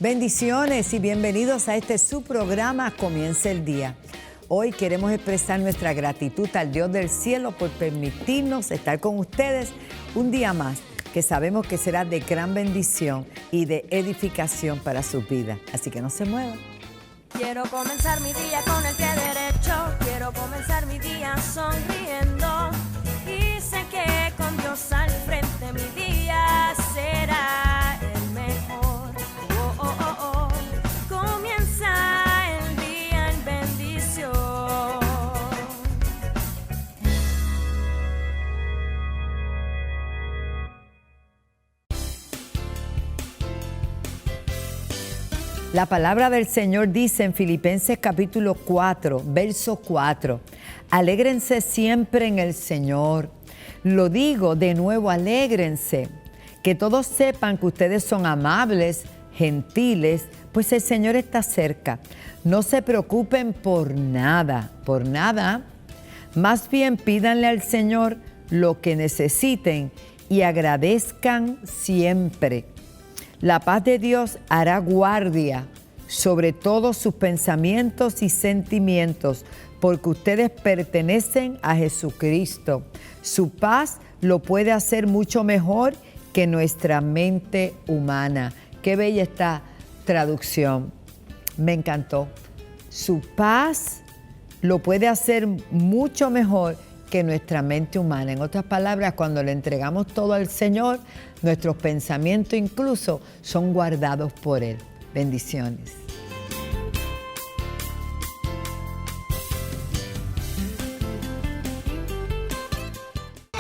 Bendiciones y bienvenidos a este su programa Comienza el Día. Hoy queremos expresar nuestra gratitud al Dios del cielo por permitirnos estar con ustedes un día más, que sabemos que será de gran bendición y de edificación para su vida. Así que no se muevan. Quiero comenzar mi día con el pie derecho, quiero comenzar mi día sonriendo y sé que con Dios al frente mi día será el mejor. Oh, oh, oh, oh. Comienza el día en bendición. La palabra del Señor dice en Filipenses capítulo 4, verso 4, alégrense siempre en el Señor. Lo digo de nuevo, alégrense. Que todos sepan que ustedes son amables, gentiles, pues el Señor está cerca. No se preocupen por nada. Más bien pídanle al Señor lo que necesiten y agradezcan siempre. La paz de Dios hará guardia sobre todos sus pensamientos y sentimientos, porque ustedes pertenecen a Jesucristo. Su paz lo puede hacer mucho mejor que nuestra mente humana. Qué bella esta traducción. Me encantó. Su paz lo puede hacer mucho mejor que nuestra mente humana. En otras palabras, cuando le entregamos todo al Señor, nuestros pensamientos incluso son guardados por Él. Bendiciones.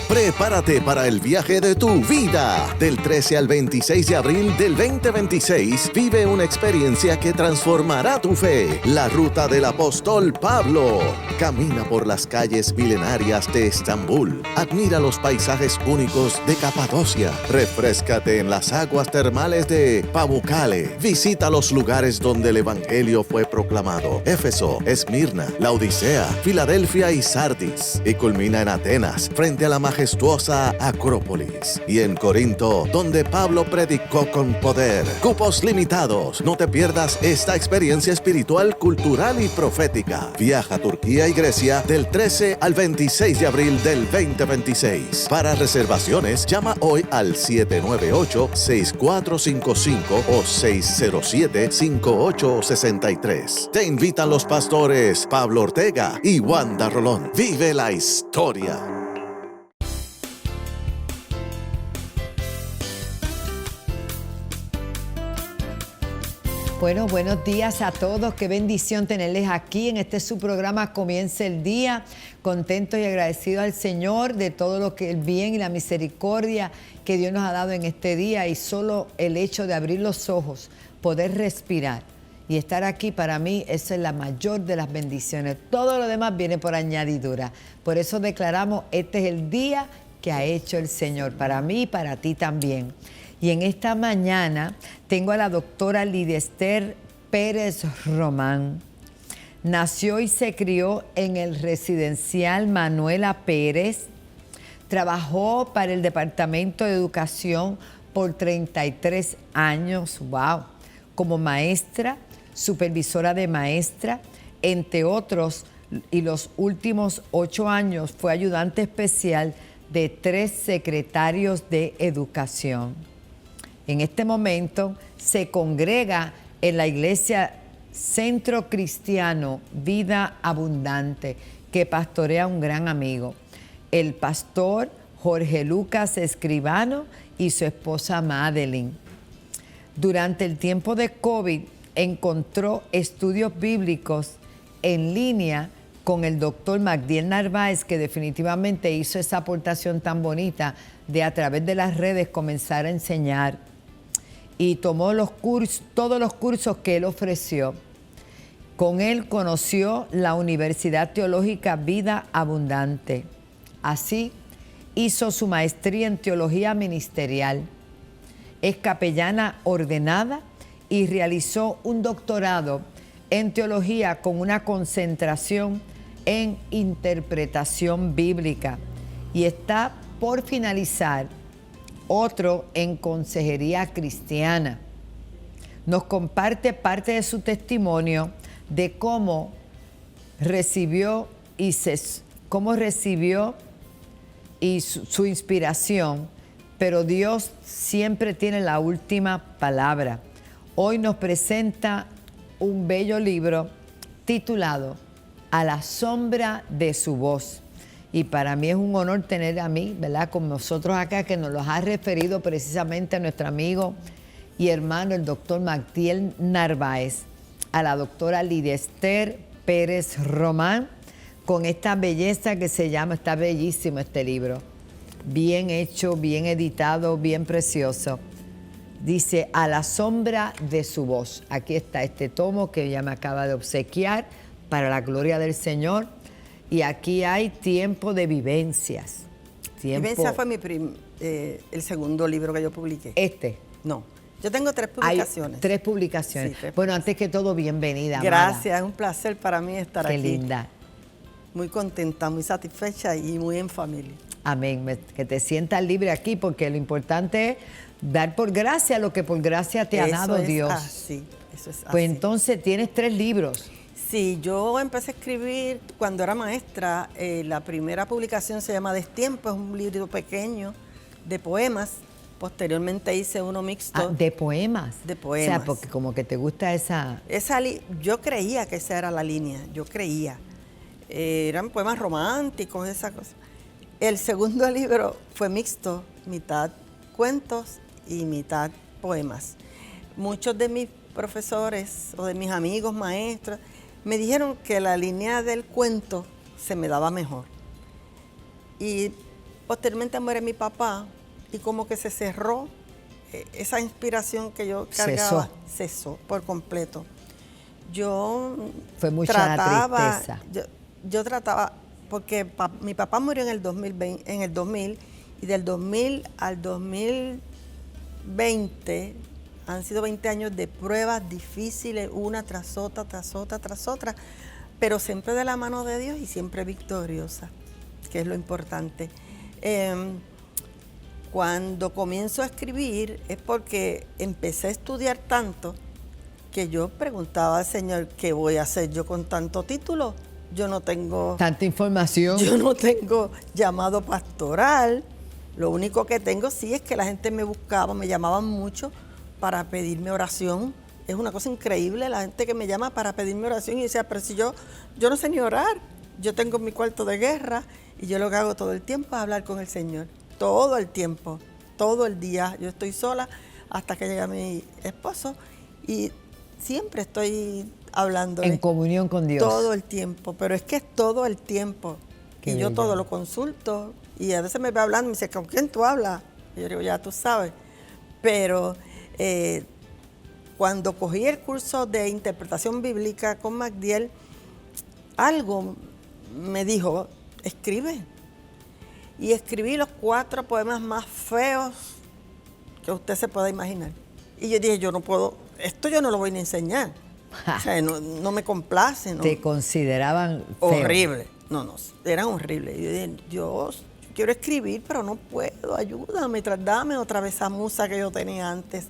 Prepárate para el viaje de tu vida. Del 13 al 26 de abril del 2026, vive una experiencia que transformará tu fe. La ruta del apóstol Pablo. Camina por las calles milenarias de Estambul. Admira los paisajes únicos de Capadocia. Refréscate en las aguas termales de Pamukkale. Visita los lugares donde el evangelio fue proclamado: Éfeso, Esmirna, Laodicea, Filadelfia y Sardis. Y culmina en Atenas, frente a la majestuosa Acrópolis, y en Corinto, donde Pablo predicó con poder. Cupos limitados. No te pierdas esta experiencia espiritual, cultural y profética. Viaja a Turquía y Grecia del 13 al 26 de abril del 2026. Para reservaciones, llama hoy al 798-6455 o 607-5863. Te invitan los pastores Pablo Ortega y Wanda Rolón. Vive la historia. Bueno, buenos días a todos. Qué bendición tenerles aquí en este su programa Comienza el Día. Contentos y agradecidos al Señor de todo lo que el bien y la misericordia que Dios nos ha dado en este día, y solo el hecho de abrir los ojos, poder respirar y estar aquí, para mí esa es la mayor de las bendiciones. Todo lo demás viene por añadidura. Por eso declaramos: este es el día que ha hecho el Señor, para mí y para ti también. Y en esta mañana tengo a la doctora Lidia Esther Pérez Román. Nació y se crió en el residencial Manuela Pérez. Trabajó para el Departamento de Educación por 33 años, wow, como maestra, supervisora de maestra, entre otros, y los últimos 8 años fue ayudante especial de 3 secretarios de educación. En este momento se congrega en la iglesia Centro Cristiano Vida Abundante, que pastorea un gran amigo, el pastor Jorge Lucas Escribano y su esposa Madeline. Durante el tiempo de COVID encontró estudios bíblicos en línea con el doctor Magdiel Narváez, que definitivamente hizo esa aportación tan bonita de, a través de las redes, comenzar a enseñar. Y tomó todos los cursos que él ofreció. Con él conoció la Universidad Teológica Vida Abundante. Así hizo su maestría en Teología Ministerial. Es capellana ordenada y realizó un doctorado en Teología con una concentración en Interpretación Bíblica. Y está por finalizar otro en Consejería Cristiana. nos comparte parte de su testimonio de cómo recibió su inspiración, pero Dios siempre tiene la última palabra. Hoy nos presenta un bello libro titulado A la sombra de su voz. Y para mí es un honor tener a mí, ¿verdad?, con nosotros acá, que nos los ha referido precisamente a nuestro amigo y hermano, el doctor Magdiel Narváez, a la doctora Lidia Esther Pérez Román, con esta belleza que se llama, está bellísimo este libro, bien hecho, bien editado, bien precioso. Dice, A la sombra de su voz. Aquí está este tomo que ella me acaba de obsequiar para la gloria del Señor. Y aquí hay tiempo de vivencias. Vivencia fue el segundo libro que yo publiqué. No, yo tengo 3 publicaciones. Hay 3 publicaciones. Sí, 3 bueno, antes que todo, bienvenida. Gracias, amada. es un placer para mí estar aquí. Qué linda. Muy contenta, muy satisfecha y muy en familia. Amén. Que te sientas libre aquí, porque lo importante es dar por gracia lo que por gracia te ha dado Dios. Así, eso es así. Pues entonces tienes 3 libros. Sí, yo empecé a escribir cuando era maestra. La primera publicación se llama Destiempo, es un libro pequeño de poemas. Posteriormente hice uno mixto. ¿De poemas? De poemas. O sea, porque como que te gusta esa... Yo creía que esa era la línea, yo creía. Eran poemas románticos, esa cosa. El segundo libro fue mixto, mitad cuentos y mitad poemas. Muchos de mis profesores o de mis amigos maestros me dijeron que la línea del cuento se me daba mejor. Y posteriormente muere mi papá y como que se cerró esa inspiración que yo cargaba. Cesó por completo. Fue mucha la tristeza. Yo trataba, porque mi papá murió en el 2000, y del 2000 al 2020 han sido 20 años de pruebas difíciles, una tras otra, pero siempre de la mano de Dios y siempre victoriosa, que es lo importante. Cuando comienzo a escribir es porque empecé a estudiar tanto que yo preguntaba al Señor, ¿qué voy a hacer yo con tanto título? Yo no tengo... Tanta información. Yo no tengo llamado pastoral. Lo único que tengo sí es que la gente me buscaba, me llamaban mucho para pedirme oración. Es una cosa increíble la gente que me llama para pedirme oración y decía, pero si yo no sé ni orar. Yo tengo mi cuarto de guerra y yo lo que hago todo el tiempo es hablar con el Señor. Todo el tiempo, todo el día. Yo estoy sola hasta que llega mi esposo y siempre estoy hablando. En comunión con Dios. Todo el tiempo, pero es que es todo el tiempo. Qué y yo bello. todo lo consulto y a veces me va hablando y me dice, ¿con quién tú hablas? Y yo digo, ya tú sabes. Pero cuando cogí el curso de interpretación bíblica con Magdiel, algo me dijo, escribe. Y escribí los 4 poemas más feos que usted se pueda imaginar. Y yo dije, yo no puedo, esto yo no lo voy a enseñar. O sea, no me complace. ¿no? Te consideraban feo. Horrible. No, eran horribles. Y yo dije, Dios, yo quiero escribir, pero no puedo, ayúdame, dame otra vez esa musa que yo tenía antes.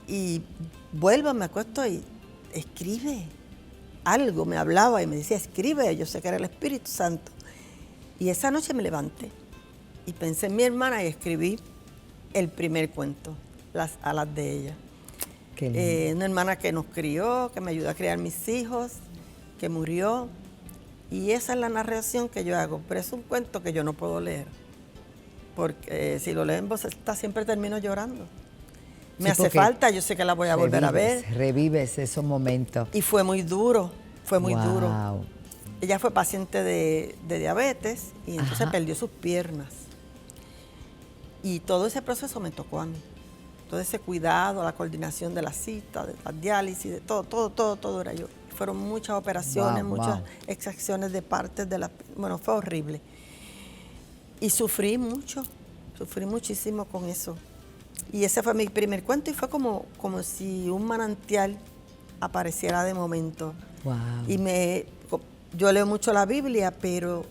Y vuelvo, me acuesto y escribe. Algo me hablaba y me decía, escribe, yo sé que era el Espíritu Santo. Y esa noche me levanté y pensé en mi hermana y escribí el primer cuento, Las alas de ella. Qué lindo. Una hermana que nos crió, que me ayudó a criar mis hijos, que murió. Y esa es la narración que yo hago, pero es un cuento que yo no puedo leer. Porque si lo leo en voz alta siempre termino llorando. Me hace falta, yo sé que la voy a volver a ver. Revives esos momentos. Y fue muy duro, duro. Wow. Ella fue paciente de diabetes y entonces Ajá. perdió sus piernas. Y todo ese proceso me tocó a mí. Todo ese cuidado, la coordinación de la cita, de la diálisis, de todo era yo. Fueron muchas operaciones, muchas extracciones de partes de la... Bueno, fue horrible. Y sufrí muchísimo con eso. Y ese fue mi primer cuento y fue como si un manantial apareciera de momento. Wow. Y yo leo mucho la Biblia, pero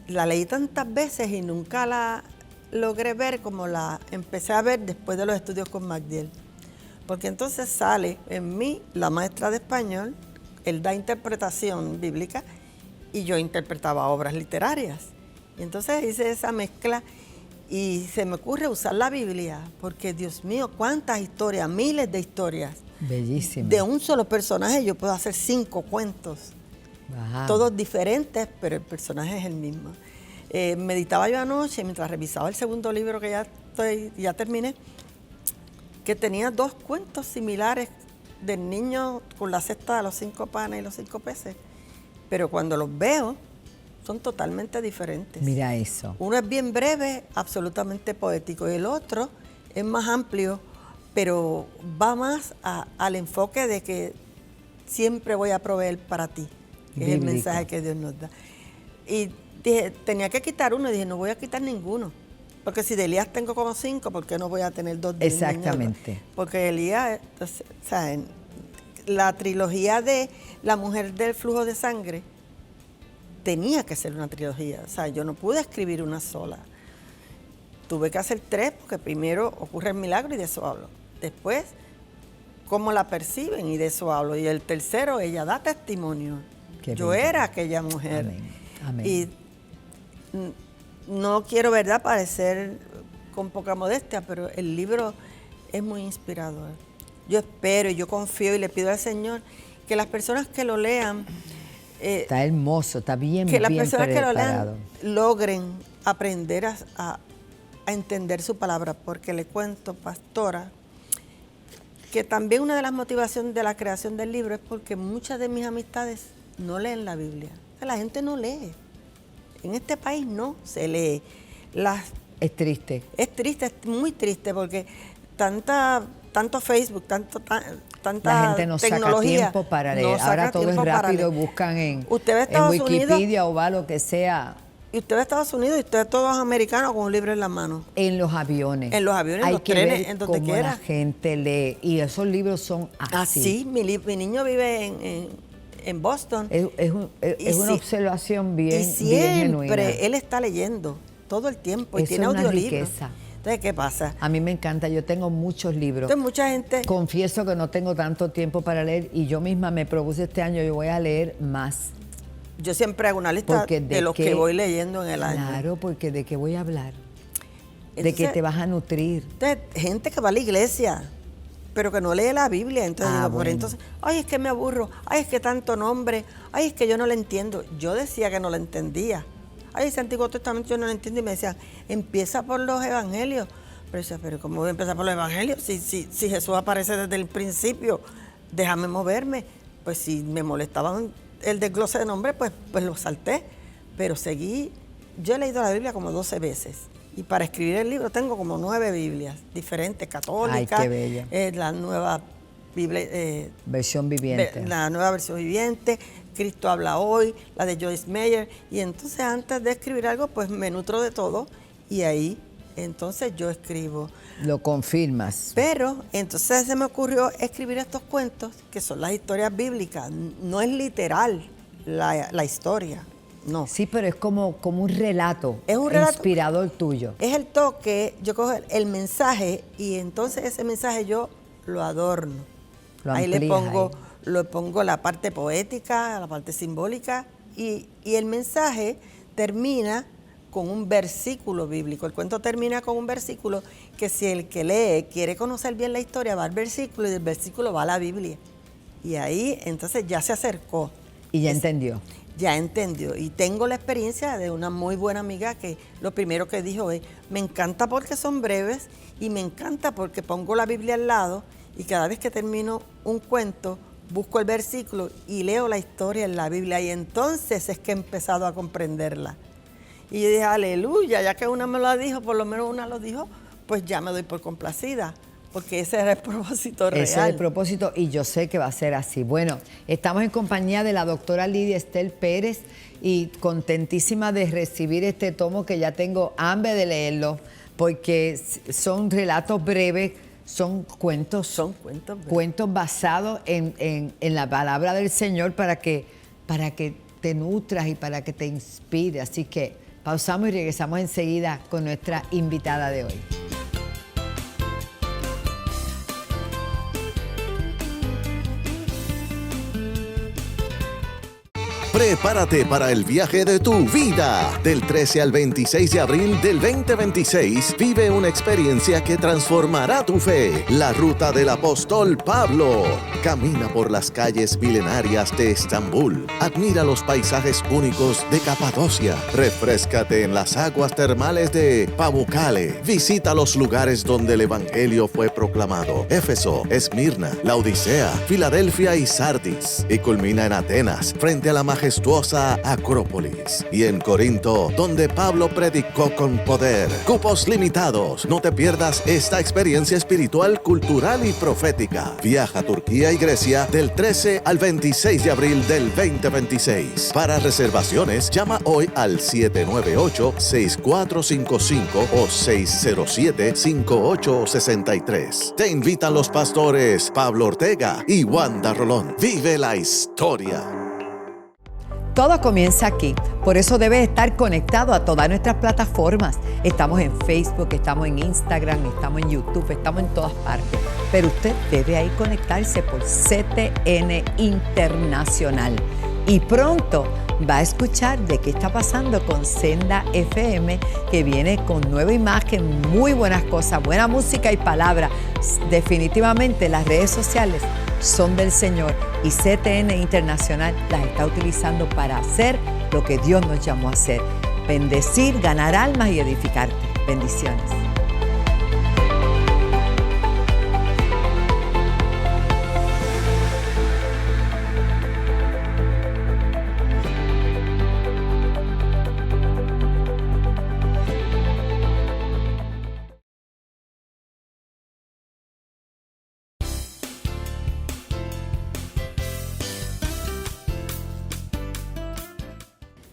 la leí tantas veces y nunca la logré ver como la empecé a ver después de los estudios con Magdiel. porque entonces sale en mí la maestra de español, él da interpretación bíblica y yo interpretaba obras literarias. Y entonces hice esa mezcla y se me ocurre usar la Biblia, porque Dios mío, cuántas historias, miles de historias. Bellísimo. De un solo personaje yo puedo hacer 5 cuentos, Wow. todos diferentes, pero el personaje es el mismo. Meditaba yo anoche, mientras revisaba el segundo libro que ya terminé, que tenía 2 cuentos similares del niño con la cesta de los 5 panes y los 5 peces, pero cuando los veo son totalmente diferentes. Mira eso. Uno es bien breve, absolutamente poético, y el otro es más amplio, pero va más al enfoque de que siempre voy a proveer para ti, que es el Bíblico. mensaje que Dios nos da. Y dije, tenía que quitar uno, y dije, no voy a quitar ninguno, porque si de Elías tengo como 5, ¿por qué no voy a tener 2 de Exactamente. niños? Porque Elías, entonces, o sea, en la trilogía de la mujer del flujo de sangre, tenía que ser una trilogía, o sea, yo no pude escribir una sola. Tuve que hacer 3 porque primero ocurre el milagro y de eso hablo. Después, cómo la perciben y de eso hablo. Y el tercero, ella da testimonio. Qué Yo bello. era aquella mujer. Amén. Amén. Y no quiero, ¿verdad?, parecer con poca modestia, pero el libro es muy inspirador. Yo espero y yo confío y le pido al Señor que las personas que lo lean, Está hermoso, está bien, que las bien personas que lo preparado. lean logren aprender a entender su palabra, porque le cuento, pastora, que también una de las motivaciones de la creación del libro es porque muchas de mis amistades no leen la Biblia. O sea, la gente no lee. En este país no se lee. Es triste. Es triste, es muy triste, porque tanto Facebook, tanta La gente no saca tecnología, tiempo para leer. no saca Ahora todo es tiempo para rápido, leer. buscan en Usted va a Estados Wikipedia Unidos, o va lo que sea. y usted va a Estados Unidos y usted todos americanos con un libro en la mano. En los aviones. En los aviones, en Hay los que trenes, ver en donde cómo quiera. la gente lee. Y esos libros son así. Así, mi niño vive en Boston. Es una si- observación bien, y bien siempre genuina. él está leyendo todo el tiempo y Eso tiene es una audiolibros. riqueza. Entonces, ¿qué pasa? A mí me encanta, yo tengo muchos libros. Entonces, mucha gente... Confieso que no tengo tanto tiempo para leer y yo misma me propuse este año, yo voy a leer más. Yo siempre hago una lista Porque de los que voy leyendo en el año. Claro, porque ¿de qué voy a hablar? De Entonces, que te vas a nutrir. Entonces, gente que va a la iglesia, pero que no lee la Biblia. Entonces, digo, bueno. entonces, ay, es que me aburro, ay, es que tanto nombre, ay, es que yo no lo entiendo. Yo decía que no lo entendía. Ay, ese Antiguo Testamento yo no lo entiendo. Y me decían, empieza por los evangelios. Pero yo decía, pero ¿cómo voy a empezar por los evangelios? Si Jesús aparece desde el principio, déjame moverme. Pues si me molestaban el desglose de nombre, pues lo salté. Pero seguí. Yo he leído la Biblia como 12 veces. Y para escribir el libro tengo como 9 Biblias diferentes, católicas. Ay, qué bello. La nueva Biblia, Versión viviente. la nueva versión viviente, Cristo habla hoy, la de Joyce Meyer. Y entonces antes de escribir algo, pues me nutro de todo y ahí entonces yo escribo. Lo confirmas. Pero entonces se me ocurrió escribir estos cuentos, que son las historias bíblicas. No es literal la historia, no. Sí, pero es como un relato. Es un relato. Inspirador tuyo. Es el toque, yo cojo el mensaje y entonces ese mensaje yo lo adorno. Lo Ahí amplías le pongo la parte poética, la parte simbólica y el mensaje termina con un versículo bíblico. El cuento termina con un versículo que si el que lee quiere conocer bien la historia va al versículo y del versículo va a la Biblia. Y ahí entonces ya se acercó. Y ya entendió. Ya entendió. Y tengo la experiencia de una muy buena amiga que lo primero que dijo es, me encanta porque son breves y me encanta porque pongo la Biblia al lado y cada vez que termino un cuento, busco el versículo y leo la historia en la Biblia y entonces es que he empezado a comprenderla. Y yo dije, aleluya, ya que una me lo dijo, por lo menos una lo dijo, pues ya me doy por complacida, porque ese era el propósito real. Ese es el propósito y yo sé que va a ser así. Bueno, estamos en compañía de la doctora Lidia Estel Pérez y contentísima de recibir este tomo que ya tengo hambre de leerlo, porque son relatos breves, son cuentos. Son cuentos breves. Cuentos basados en la palabra del Señor para que te nutras y para que te inspire. Así que pausamos y regresamos enseguida con nuestra invitada de hoy. Prepárate para el viaje de tu vida. Del 13 al 26 de abril del 2026, vive una experiencia que transformará tu fe. La ruta del apóstol Pablo. Camina por las calles milenarias de Estambul. Admira los paisajes únicos de Capadocia. Refréscate en las aguas termales de Pamukkale. Visita los lugares donde el evangelio fue proclamado: Éfeso, Esmirna, Laodicea, Filadelfia y Sardis. Y culmina en Atenas, frente a la majestuosa Acrópolis. Y en Corinto, donde Pablo predicó con poder. Cupos limitados. No te pierdas esta experiencia espiritual, cultural y profética. Viaja a Turquía y Grecia del 13 al 26 de abril del 2026. Para reservaciones, llama hoy al 798-6455 o 607-5863. Te invitan los pastores Pablo Ortega y Wanda Rolón. Vive la historia. Todo comienza aquí, por eso debes estar conectado a todas nuestras plataformas. Estamos en Facebook, estamos en Instagram, estamos en YouTube, estamos en todas partes. Pero usted debe ahí conectarse por CTN Internacional. Y pronto va a escuchar de qué está pasando con Senda FM, que viene con nueva imagen, muy buenas cosas, buena música y palabra. Definitivamente las redes sociales son del Señor y CTN Internacional las está utilizando para hacer lo que Dios nos llamó a hacer: bendecir, ganar almas y edificarte. Bendiciones.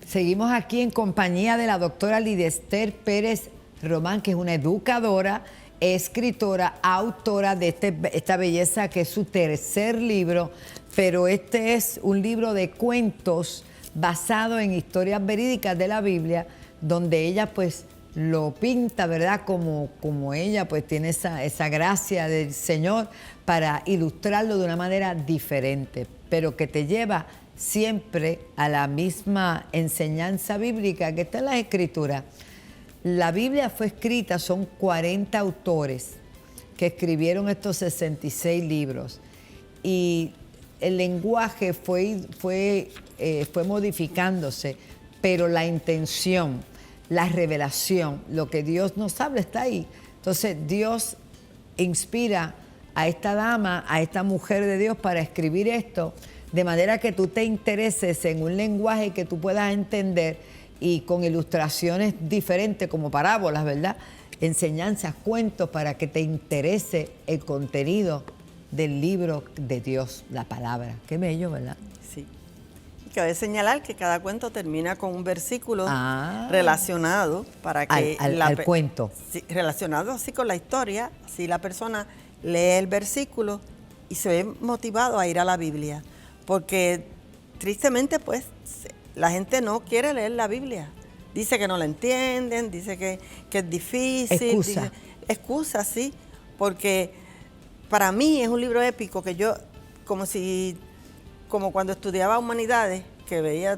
Seguimos aquí en compañía de la doctora Lidester Pérez Román, que es una educadora, escritora, autora de esta belleza que es su tercer libro, pero este es un libro de cuentos basado en historias verídicas de la Biblia, donde ella pues lo pinta, ¿verdad? Como ella pues tiene esa gracia del Señor para ilustrarlo de una manera diferente, pero que te lleva siempre a la misma enseñanza bíblica que está en las Escrituras. La Biblia fue escrita, son 40 autores que escribieron estos 66 libros, y el lenguaje fue modificándose, pero la intención, la revelación, lo que Dios nos habla está ahí. Entonces Dios inspira a esta dama, a esta mujer de Dios para escribir esto, de manera que tú te intereses en un lenguaje que tú puedas entender y con ilustraciones diferentes como parábolas, ¿verdad? Enseñanzas, cuentos, para que te interese el contenido del libro de Dios, la palabra. Qué bello, ¿verdad? Sí. Y cabe señalar que cada cuento termina con un versículo relacionado para que al cuento. Sí, relacionado así con la historia, así la persona lee el versículo y se ve motivado a ir a la Biblia. Porque tristemente pues la gente no quiere leer la Biblia. Dice que no la entienden, dice que es difícil. Excusa, sí, porque para mí es un libro épico que yo, como cuando estudiaba humanidades, que leía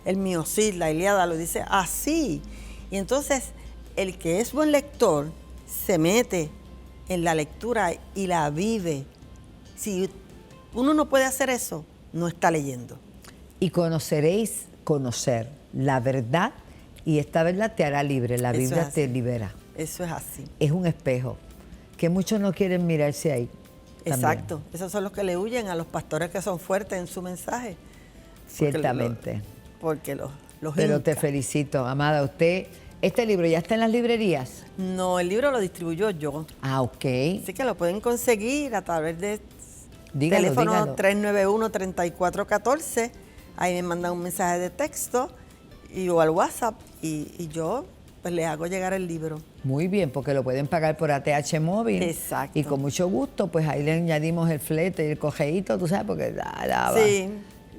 el Miocid, la Ilíada, lo dice así. Y entonces el que es buen lector se mete en la lectura y la vive. Si uno no puede hacer eso, no está leyendo. Y conocer la verdad, y esta verdad te hará libre. La Biblia te libera. Eso es así. Es un espejo, que muchos no quieren mirarse ahí. Exacto. También. Esos son los que le huyen a los pastores que son fuertes en su mensaje. Ciertamente. Porque los Pero hinca. te felicito, amada. Usted, ¿este libro ya está en las librerías? No, el libro lo distribuyo yo. Ah, ok. Así que lo pueden conseguir a través de Dígalo. teléfono 391-3414. Ahí me mandan un mensaje de texto o al WhatsApp y yo pues les hago llegar el libro. Muy bien, porque lo pueden pagar por ATH móvil. Exacto. Y con mucho gusto, pues ahí le añadimos el flete y el cojeíto, tú sabes, porque Sí.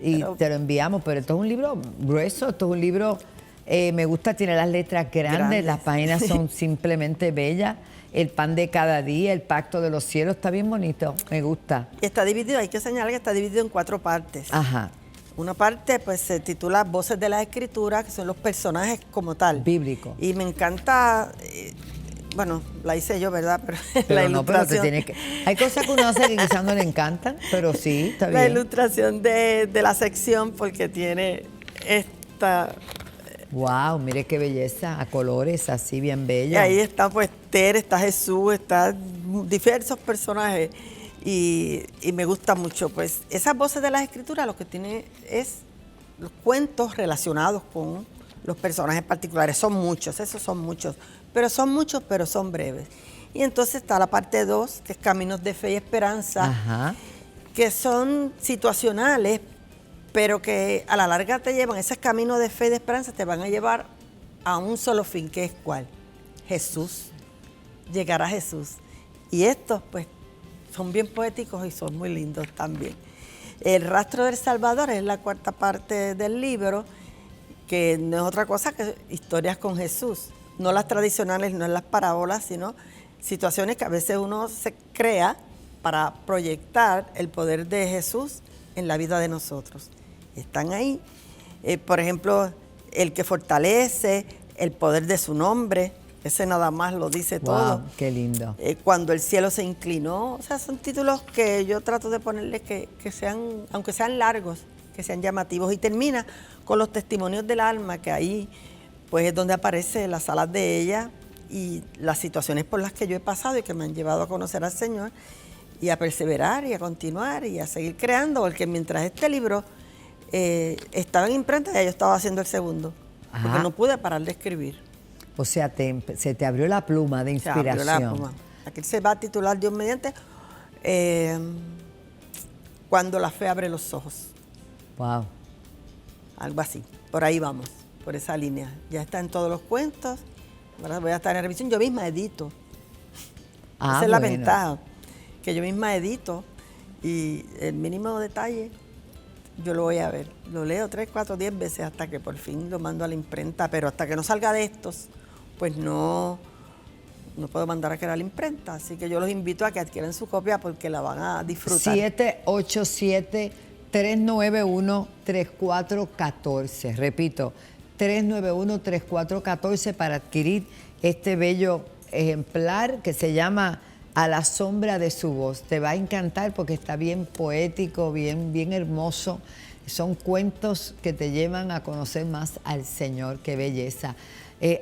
Y te lo enviamos, pero esto es un libro grueso, esto es un libro, me gusta, tiene las letras grandes, las páginas son simplemente bellas. El pan de cada día, el pacto de los cielos, está bien bonito, me gusta. Y está dividido, hay que señalar que está dividido en 4 partes. Ajá. Una parte pues se titula Voces de la Escritura, que son los personajes como tal. Bíblico. Y me encanta, bueno, la hice yo, ¿verdad? Pero, Pero no, pero te tiene que... Hay cosas que uno hace que quizás no le encantan, pero sí, está bien. La ilustración de la sección, porque tiene esta... Wow, mire qué belleza, a colores así bien bello. Y ahí está pues Ter, está Jesús, están diversos personajes y me gusta mucho. Pues esas voces de las escrituras lo que tiene es los cuentos relacionados con los personajes particulares. Son muchos, esos son muchos, pero son breves. Y entonces está la parte 2, que es Caminos de Fe y Esperanza, Ajá. que son situacionales, pero que a la larga te llevan, esos caminos de fe y de esperanza te van a llevar a un solo fin, que es ¿cuál? Jesús, llegar a Jesús. Y estos pues son bien poéticos y son muy lindos también. El Rastro del Salvador es la cuarta parte del libro, que no es otra cosa que historias con Jesús, no las tradicionales, no en las parábolas, sino situaciones que a veces uno se crea para proyectar el poder de Jesús en la vida de nosotros. Están ahí, por ejemplo, el que fortalece, el poder de su nombre, ese nada más lo dice todo. Qué lindo. Cuando el cielo se inclinó, o sea, son títulos que yo trato de ponerles que sean, aunque sean largos, que sean llamativos. Y termina con los testimonios del alma, que ahí pues es donde aparece las alas de ella y las situaciones por las que yo he pasado y que me han llevado a conocer al Señor y a perseverar y a continuar y a seguir creando, porque mientras este libro estaba en imprenta, ya yo estaba haciendo el segundo, porque no pude parar de escribir. O sea, se te abrió la pluma de inspiración. Se abrió la pluma. Aquí se va a titular Dios mediante, Cuando la fe abre los ojos. Wow. Algo así, por ahí vamos, por esa línea. Ya está en todos los cuentos, ahora voy a estar en revisión, yo misma edito. Esa es la ventaja, que yo misma edito y el mínimo detalle yo lo voy a ver. Lo leo 3, 4, 10 veces hasta que por fin lo mando a la imprenta, pero hasta que no salga de estos, pues no puedo mandar a crear la imprenta. Así que yo los invito a que adquieran su copia porque la van a disfrutar. 787-391-3414. Repito, 391-3414 para adquirir este bello ejemplar que se llama A la sombra de su voz. Te va a encantar porque está bien poético, bien hermoso. Son cuentos que te llevan a conocer más al Señor. ¡Qué belleza!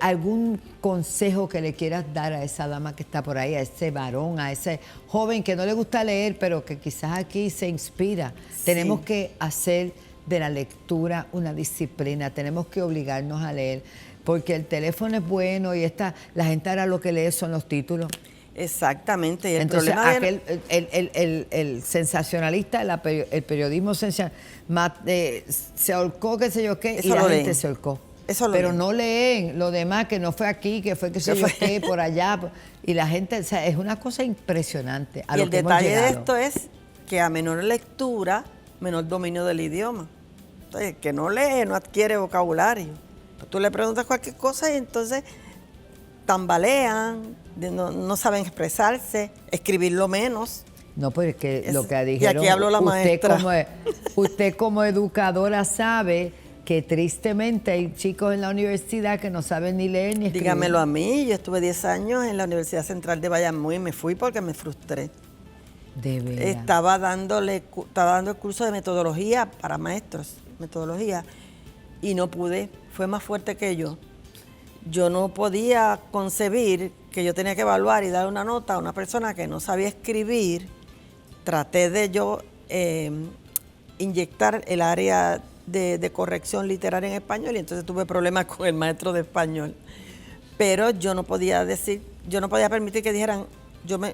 ¿Algún consejo que le quieras dar a esa dama que está por ahí, a ese varón, a ese joven que no le gusta leer, pero que quizás aquí se inspira? Sí. Tenemos que hacer de la lectura una disciplina, tenemos que obligarnos a leer, porque el teléfono es bueno y la gente ahora lo que lee son los títulos. Exactamente. Y el entonces, problema el sensacionalista, el periodismo sensacionalista, se ahorcó, qué sé yo qué, y la gente se ahorcó. Pero no leen lo demás, que no fue aquí, que fue qué sé yo qué, por allá. Y la gente, o sea, es una cosa impresionante. Y el detalle de esto es que a menor lectura, menor dominio del idioma. Entonces, el que no lee no adquiere vocabulario. Tú le preguntas cualquier cosa y entonces tambalean, no saben expresarse, escribirlo menos. No, pero es que lo que dijeron, y aquí habló la maestra. Usted como educadora sabe que tristemente hay chicos en la universidad que no saben ni leer ni escribir. Dígamelo a mí, yo estuve 10 años en la Universidad Central de Bayamón y me fui porque me frustré. De verdad. Estaba dando el curso de metodología para maestros, y no pude, fue más fuerte que yo. Yo no podía concebir que yo tenía que evaluar y dar una nota a una persona que no sabía escribir. Traté de yo inyectar el área de corrección literaria en español y entonces tuve problemas con el maestro de español. Pero yo no podía permitir que dijeran,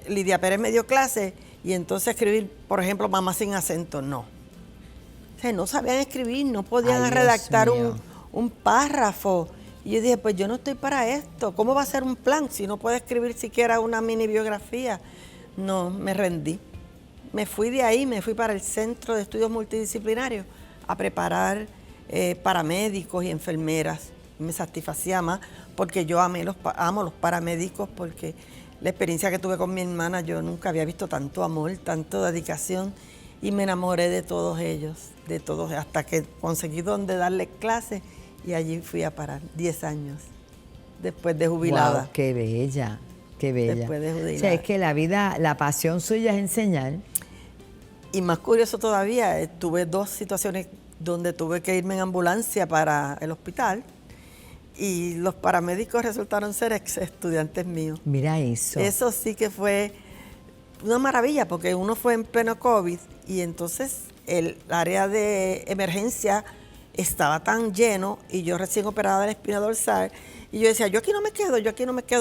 Lidia Pérez me dio clase y entonces escribir, por ejemplo, mamá sin acento. No. O sea, no sabían escribir, no podían redactar un párrafo. Y yo dije, pues yo no estoy para esto. ¿Cómo va a ser un plan si no puedo escribir siquiera una mini biografía? No, me rendí. Me fui de ahí, me fui para el Centro de Estudios Multidisciplinarios a preparar paramédicos y enfermeras. Me satisfacía más porque yo amo los paramédicos, porque la experiencia que tuve con mi hermana, yo nunca había visto tanto amor, tanta dedicación Y me enamoré de todos ellos, hasta que conseguí donde darle clases y allí fui a parar, 10 años, después de jubilada. Wow, qué bella, qué bella. Después de jubilada. O sea, es que la vida, la pasión suya es enseñar. Y más curioso todavía, tuve 2 situaciones donde tuve que irme en ambulancia para el hospital y los paramédicos resultaron ser ex estudiantes míos. Mira eso. Eso sí que fue una maravilla, porque uno fue en pleno COVID y entonces el área de emergencia estaba tan lleno y yo recién operada de la espina dorsal y yo decía, yo aquí no me quedo,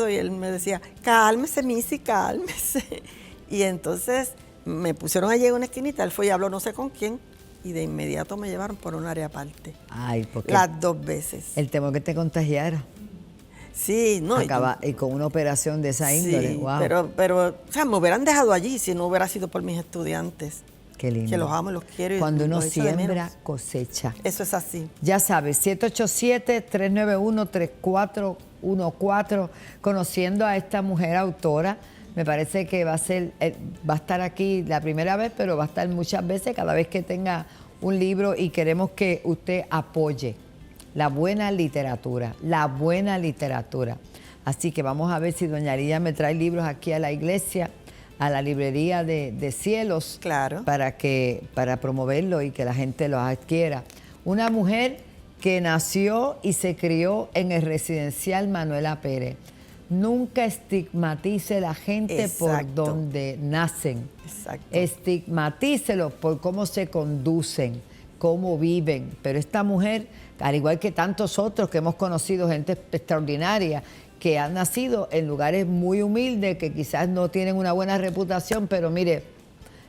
y él me decía, cálmese, Missy, cálmese. Y entonces me pusieron allí en una esquinita, él fue y habló no sé con quién y de inmediato me llevaron por un área aparte. Ay, porque las 2 veces. el temor que te contagiara. Sí, no. Y con una operación de esa índole, sí, wow. pero, o sea, me hubieran dejado allí si no hubiera sido por mis estudiantes. Qué lindo. Que los amo y los quiero. Cuando uno los echo de siembra, menos. cosecha. Eso es así. Ya sabes, 787-391-3414, conociendo a esta mujer autora. Me parece que va a estar aquí la primera vez, pero va a estar muchas veces, cada vez que tenga un libro, y queremos que usted apoye la buena literatura, la buena literatura. Así que vamos a ver si doña Lidia me trae libros aquí a la iglesia, a la librería de Cielos, Claro. para promoverlo y que la gente los adquiera. Una mujer que nació y se crió en el residencial Manuela Pérez. Nunca estigmatice a la gente por Exacto. donde nacen. Exacto. Estigmatícelos por cómo se conducen, cómo viven. Pero esta mujer, al igual que tantos otros que hemos conocido, gente extraordinaria, que han nacido en lugares muy humildes, que quizás no tienen una buena reputación, pero mire,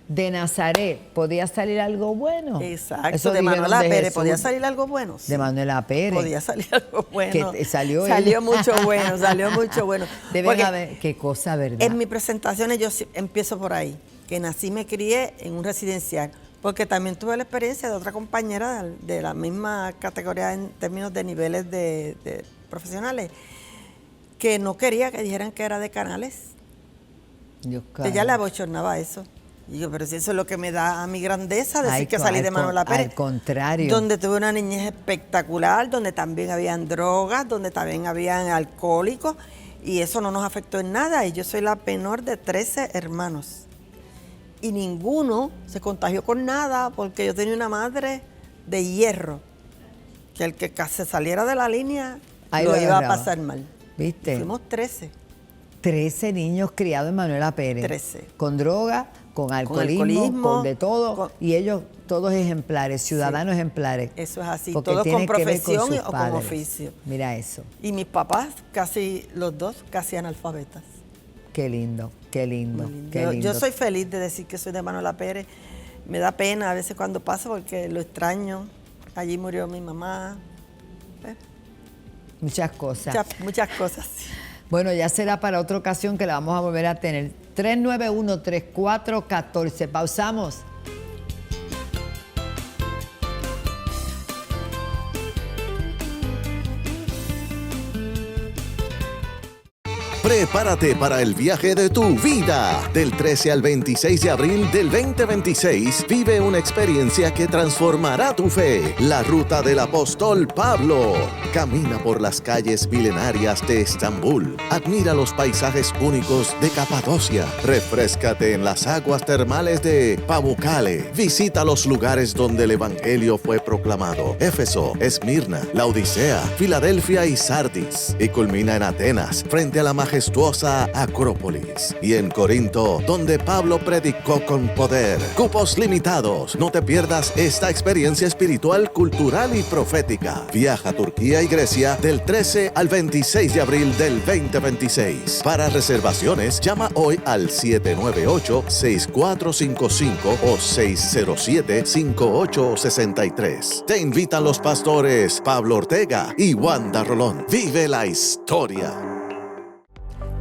de Nazaret podía salir algo bueno. Exacto, Eso de dijeron Manuela de Pérez. Jesús. ¿Podía salir algo bueno? Sí. De Manuela Pérez. Podía salir algo bueno. Que salió mucho bueno, salió mucho bueno. Deben Porque haber, qué cosa, ¿verdad? en mis presentaciones yo empiezo por ahí, que nací y me crié en un residencial, porque también tuve la experiencia de otra compañera de la misma categoría en términos de niveles de profesionales, que no quería que dijeran que era de Canales. Dios, Ella le abochornaba eso. Y yo, pero si eso es lo que me da a mi grandeza, decir Ay, que salí de Manuela Pérez. Al contrario. Donde tuve una niñez espectacular, donde también habían drogas, donde también habían alcohólicos, y eso no nos afectó en nada. Y yo soy la menor de 13 hermanos. Y ninguno se contagió con nada, porque yo tenía una madre de hierro, que el que se saliera de la línea Ahí lo lo iba a agarraba. pasar mal. ¿Viste? Fuimos 13. 13 niños criados en Manuela Pérez. 13. Con droga, con alcoholismo, con de todo. Y ellos todos ejemplares, ciudadanos ejemplares. Eso es así, Porque todos tiene con que ver profesión sus o con padres. oficio. Mira eso. Y mis papás, los dos, casi analfabetas. Qué lindo, qué lindo, Muy lindo. qué lindo. Yo soy feliz de decir que soy de Manuela Pérez. Me da pena a veces cuando pasa porque lo extraño. Allí murió mi mamá. Muchas cosas. Muchas cosas. Bueno, ya será para otra ocasión que la vamos a volver a tener. 391-3414. Pausamos. Prepárate para el viaje de tu vida. Del 13 al 26 de abril del 2026, vive una experiencia que transformará tu fe. La ruta del apóstol Pablo. Camina por las calles milenarias de Estambul. Admira los paisajes únicos de Capadocia. Refréscate en las aguas termales de Pamukkale. Visita los lugares donde el evangelio fue proclamado: Éfeso, Esmirna, Laodicea, Filadelfia y Sardis. Y culmina en Atenas, frente a la majestuosa Acrópolis, y en Corinto, donde Pablo predicó con poder. Cupos limitados. No te pierdas esta experiencia espiritual, cultural y profética. Viaja a Turquía y Grecia del 13 al 26 de abril del 2026. Para reservaciones, llama hoy al 798-6455 o 607-5863. Te invitan los pastores Pablo Ortega y Wanda Rolón. Vive la historia.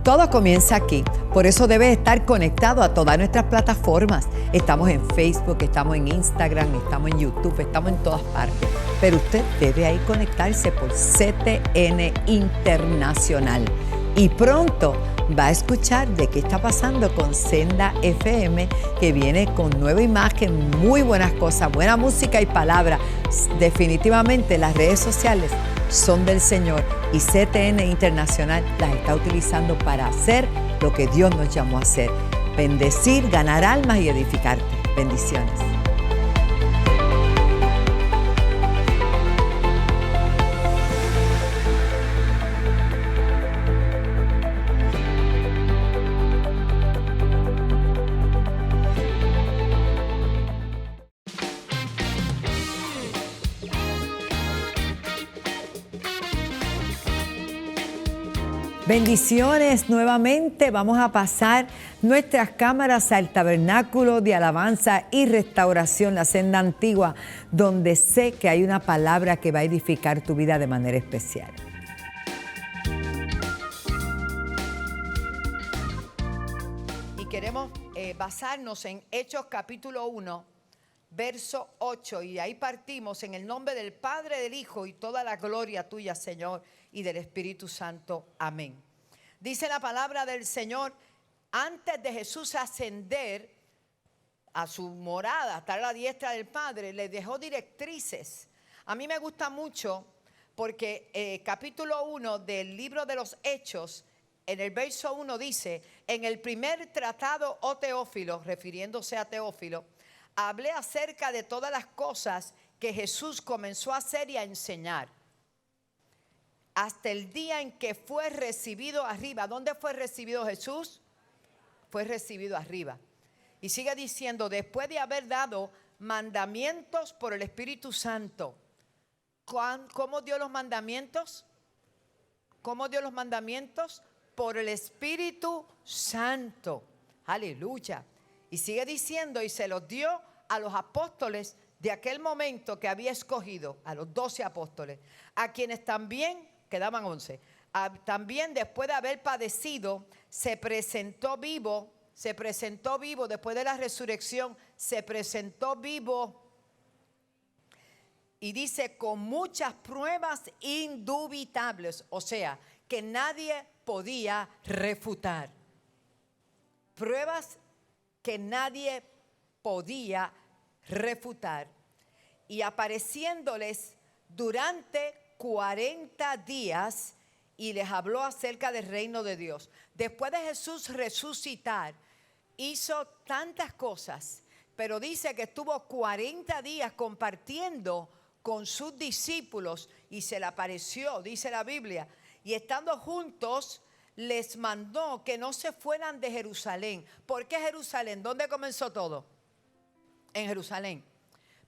Todo comienza aquí, por eso debes estar conectado a todas nuestras plataformas. Estamos en Facebook, estamos en Instagram, estamos en YouTube, estamos en todas partes. Pero usted debe ahí conectarse por CTN Internacional. Y pronto va a escuchar de qué está pasando con Senda FM, que viene con nueva imagen, muy buenas cosas, buena música y palabra. Definitivamente las redes sociales son del Señor y CTN Internacional las está utilizando para hacer lo que Dios nos llamó a hacer: bendecir, ganar almas y edificarte. Bendiciones. Bendiciones nuevamente. Vamos a pasar nuestras cámaras al tabernáculo de alabanza y restauración, la senda antigua, donde sé que hay una palabra que va a edificar tu vida de manera especial. Y queremos basarnos en Hechos capítulo 1, verso 8, y ahí partimos en el nombre del Padre, del Hijo y toda la gloria tuya, Señor, y del Espíritu Santo. Amén. Dice la palabra del Señor: antes de Jesús ascender a su morada, estar a la diestra del Padre, le dejó directrices. A mí me gusta mucho porque capítulo 1 del libro de los Hechos, en el verso 1 dice: en el primer tratado, oh Teófilo, refiriéndose a Teófilo, hablé acerca de todas las cosas que Jesús comenzó a hacer y a enseñar, hasta el día en que fue recibido arriba. ¿Dónde fue recibido Jesús? Fue recibido arriba. Y sigue diciendo: después de haber dado mandamientos por el Espíritu Santo. ¿Cómo dio los mandamientos? ¿Cómo dio los mandamientos? Por el Espíritu Santo. Aleluya. Y sigue diciendo: y se los dio a los apóstoles de aquel momento que había escogido, a los 12 apóstoles, a quienes también, quedaban 11, también después de haber padecido, se presentó vivo, después de la resurrección, se presentó vivo. Y dice: con muchas pruebas indubitables, o sea, que nadie podía refutar. Pruebas que nadie podía refutar. Y apareciéndoles durante 40 días, y les habló acerca del reino de Dios. Después de Jesús resucitar, hizo tantas cosas, pero dice que estuvo 40 días compartiendo con sus discípulos y se le apareció, dice la Biblia, y estando juntos les mandó que no se fueran de Jerusalén. ¿Por qué Jerusalén? ¿Dónde comenzó todo? En Jerusalén.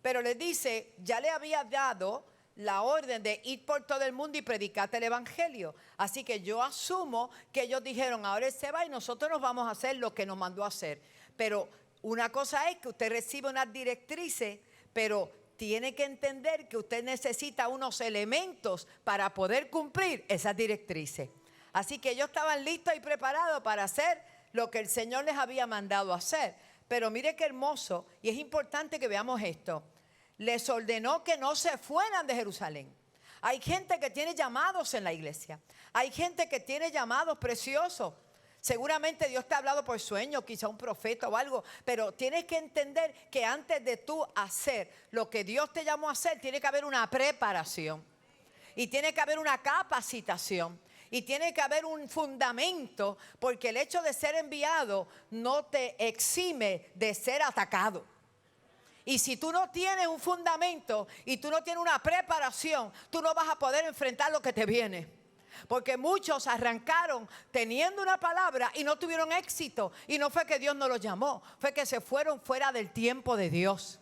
Pero les dice: ya le había dado la orden de ir por todo el mundo y predicarte el evangelio. Así que yo asumo que ellos dijeron: ahora él se va y nosotros nos vamos a hacer lo que nos mandó a hacer. Pero una cosa es que usted recibe unas directrices, pero tiene que entender que usted necesita unos elementos para poder cumplir esas directrices. Así que ellos estaban listos y preparados para hacer lo que el Señor les había mandado hacer. Pero mire qué hermoso, y es importante que veamos esto. Les ordenó que no se fueran de Jerusalén. Hay gente que tiene llamados en la iglesia. Hay gente que tiene llamados preciosos. Seguramente Dios te ha hablado por sueño, quizá un profeta o algo, pero tienes que entender que antes de tú hacer lo que Dios te llamó a hacer, tiene que haber una preparación y tiene que haber una capacitación y tiene que haber un fundamento, porque el hecho de ser enviado no te exime de ser atacado. Y si tú no tienes un fundamento y tú no tienes una preparación, tú no vas a poder enfrentar lo que te viene. Porque muchos arrancaron teniendo una palabra y no tuvieron éxito. Y no fue que Dios no los llamó, fue que se fueron fuera del tiempo de Dios.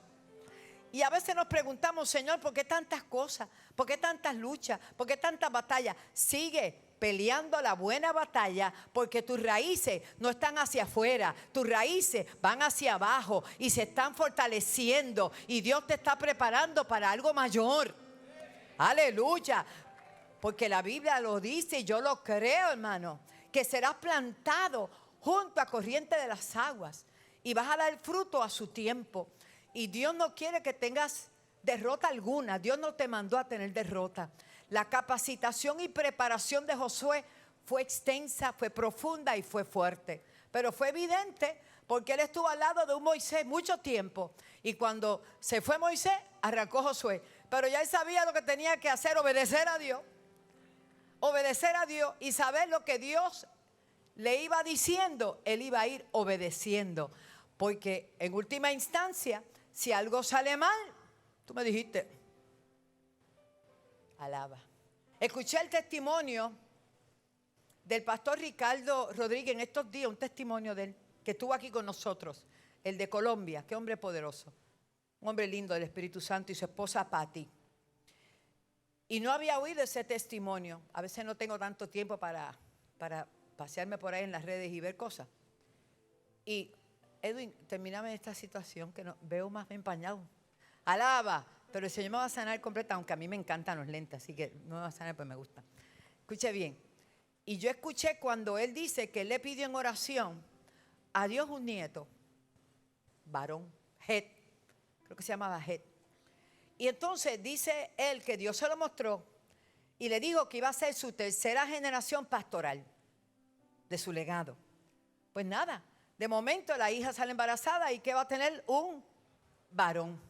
Y a veces nos preguntamos: Señor, ¿por qué tantas cosas? ¿Por qué tantas luchas? ¿Por qué tantas batallas? Sigue peleando la buena batalla, porque tus raíces no están hacia afuera, tus raíces van hacia abajo y se están fortaleciendo, y Dios te está preparando para algo mayor. Aleluya. Porque la Biblia lo dice y yo lo creo, hermano, que serás plantado junto a corriente de las aguas y vas a dar fruto a su tiempo. Y Dios no quiere que tengas derrota alguna. Dios no te mandó a tener derrota. La capacitación y preparación de Josué fue extensa, fue profunda y fue fuerte. Pero fue evidente porque él estuvo al lado de un Moisés mucho tiempo. Y cuando se fue Moisés, arrancó Josué. Pero ya él sabía lo que tenía que hacer, obedecer a Dios. Obedecer a Dios y saber lo que Dios le iba diciendo, él iba a ir obedeciendo. Porque en última instancia, si algo sale mal, tú me dijiste, alaba. Escuché el testimonio del pastor Ricardo Rodríguez en estos días, un testimonio de él, que estuvo aquí con nosotros, el de Colombia, qué hombre poderoso, un hombre lindo del Espíritu Santo, y su esposa Patti. Y no había oído ese testimonio. A veces no tengo tanto tiempo para pasearme por ahí en las redes y ver cosas. Y Edwin, termíname esta situación que no, veo más empañado. Alaba, pero el Señor me va a sanar completa, aunque a mí me encantan los lentes, así que no me va a sanar, pues me gusta. Escuche bien. Y yo escuché cuando él dice que él le pidió en oración a Dios un nieto, varón, Het, creo que se llamaba Het. Y entonces dice él que Dios se lo mostró y le dijo que iba a ser su tercera generación pastoral de su legado. Pues nada, de momento la hija sale embarazada y que va a tener un varón.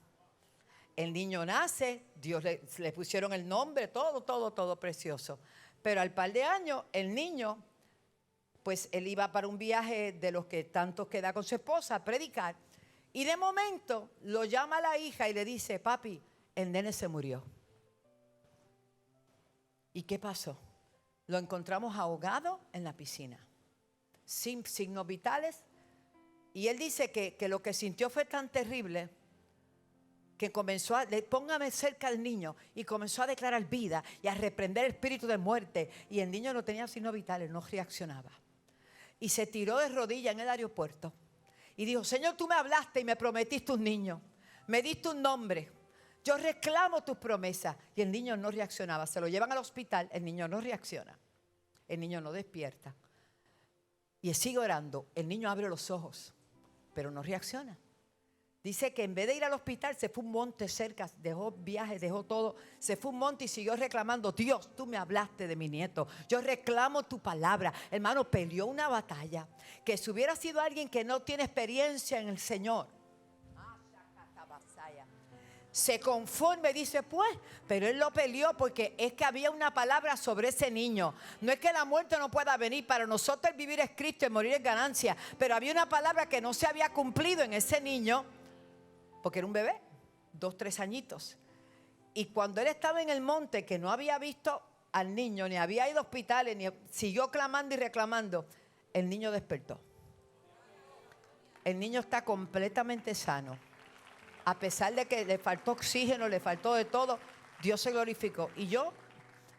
El niño nace, Dios le pusieron el nombre, todo precioso. Pero al par de años, el niño, pues él iba para un viaje de los que tanto queda con su esposa a predicar. Y de momento lo llama a la hija y le dice, papi, el nene se murió. ¿Y qué pasó? Lo encontramos ahogado en la piscina, sin signos vitales. Y él dice que lo que sintió fue tan terrible que comenzó a, póngame cerca al niño, y comenzó a declarar vida y a reprender el espíritu de muerte. Y el niño no tenía signos vitales, no reaccionaba. Y se tiró de rodillas en el aeropuerto y dijo, Señor, tú me hablaste y me prometiste un niño, me diste un nombre, yo reclamo tus promesas. Y el niño no reaccionaba. Se lo llevan al hospital, el niño no reacciona, el niño no despierta. Y él sigue orando, el niño abre los ojos, pero no reacciona. Dice que en vez de ir al hospital se fue un monte cerca, dejó viajes, dejó todo, se fue un monte y siguió reclamando, Dios, tú me hablaste de mi nieto, yo reclamo tu palabra. Hermano, peleó una batalla que si hubiera sido alguien que no tiene experiencia en el Señor, se conforme, dice pues, pero él lo peleó porque es que había una palabra sobre ese niño. No es que la muerte no pueda venir, para nosotros el vivir es Cristo y morir es ganancia, pero había una palabra que no se había cumplido en ese niño, porque era un bebé, 2, 3 añitos. Y cuando él estaba en el monte, que no había visto al niño, ni había ido a hospitales, ni siguió clamando y reclamando, el niño despertó. El niño está completamente sano. A pesar de que le faltó oxígeno, le faltó de todo, Dios se glorificó. Y yo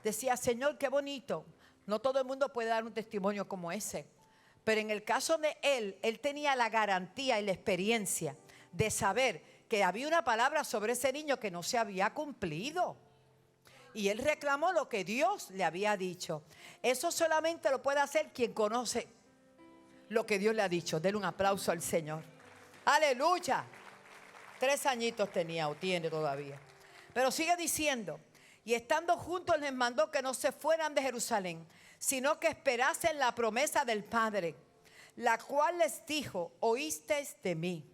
decía, Señor, qué bonito. No todo el mundo puede dar un testimonio como ese. Pero en el caso de él tenía la garantía y la experiencia de saber que había una palabra sobre ese niño que no se había cumplido. Y él reclamó lo que Dios le había dicho. Eso solamente lo puede hacer quien conoce lo que Dios le ha dicho. Denle un aplauso al Señor. ¡Aleluya! 3 añitos tenía o tiene todavía. Pero sigue diciendo, y estando juntos les mandó que no se fueran de Jerusalén, sino que esperasen la promesa del Padre, la cual les dijo, oísteis de mí.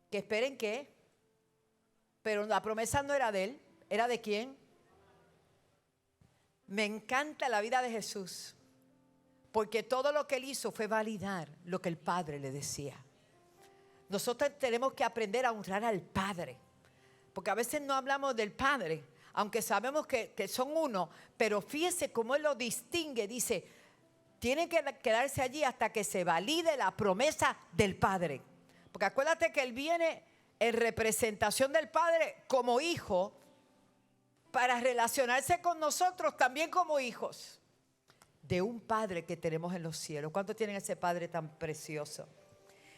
¿Que esperen qué? Pero la promesa no era de él, ¿era de quién? Me encanta la vida de Jesús, porque todo lo que él hizo fue validar lo que el Padre le decía. Nosotros tenemos que aprender a honrar al Padre, porque a veces no hablamos del Padre, aunque sabemos que son uno, pero fíjese cómo él lo distingue. Dice, tienen que quedarse allí hasta que se valide la promesa del Padre. Porque acuérdate que él viene en representación del Padre como hijo para relacionarse con nosotros también como hijos de un Padre que tenemos en los cielos. ¿Cuántos tienen ese Padre tan precioso?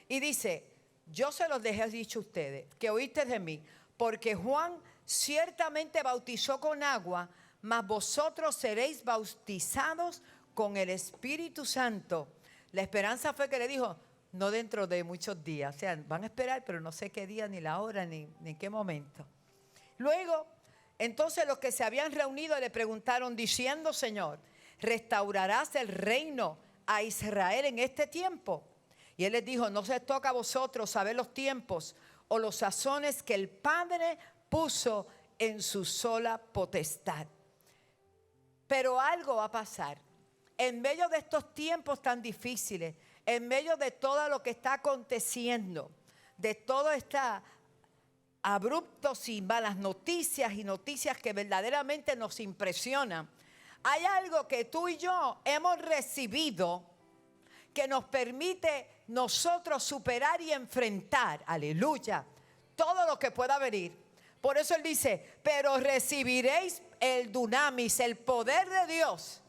Y dice, yo se los dejé dicho a ustedes, que oíste de mí, porque Juan ciertamente bautizó con agua, mas vosotros seréis bautizados con el Espíritu Santo. La esperanza fue que le dijo, no dentro de muchos días, o sea, van a esperar, pero no sé qué día, ni la hora, ni en qué momento. Luego, entonces los que se habían reunido le preguntaron diciendo, Señor, ¿restaurarás el reino a Israel en este tiempo? Y él les dijo, no se toca a vosotros saber los tiempos o los sazones que el Padre puso en su sola potestad. Pero algo va a pasar. En medio de estos tiempos tan difíciles, en medio de todo lo que está aconteciendo, de todo está abruptos y malas noticias y noticias que verdaderamente nos impresionan, hay algo que tú y yo hemos recibido que nos permite nosotros superar y enfrentar, aleluya, todo lo que pueda venir. Por eso él dice, pero recibiréis el dunamis, el poder de Dios,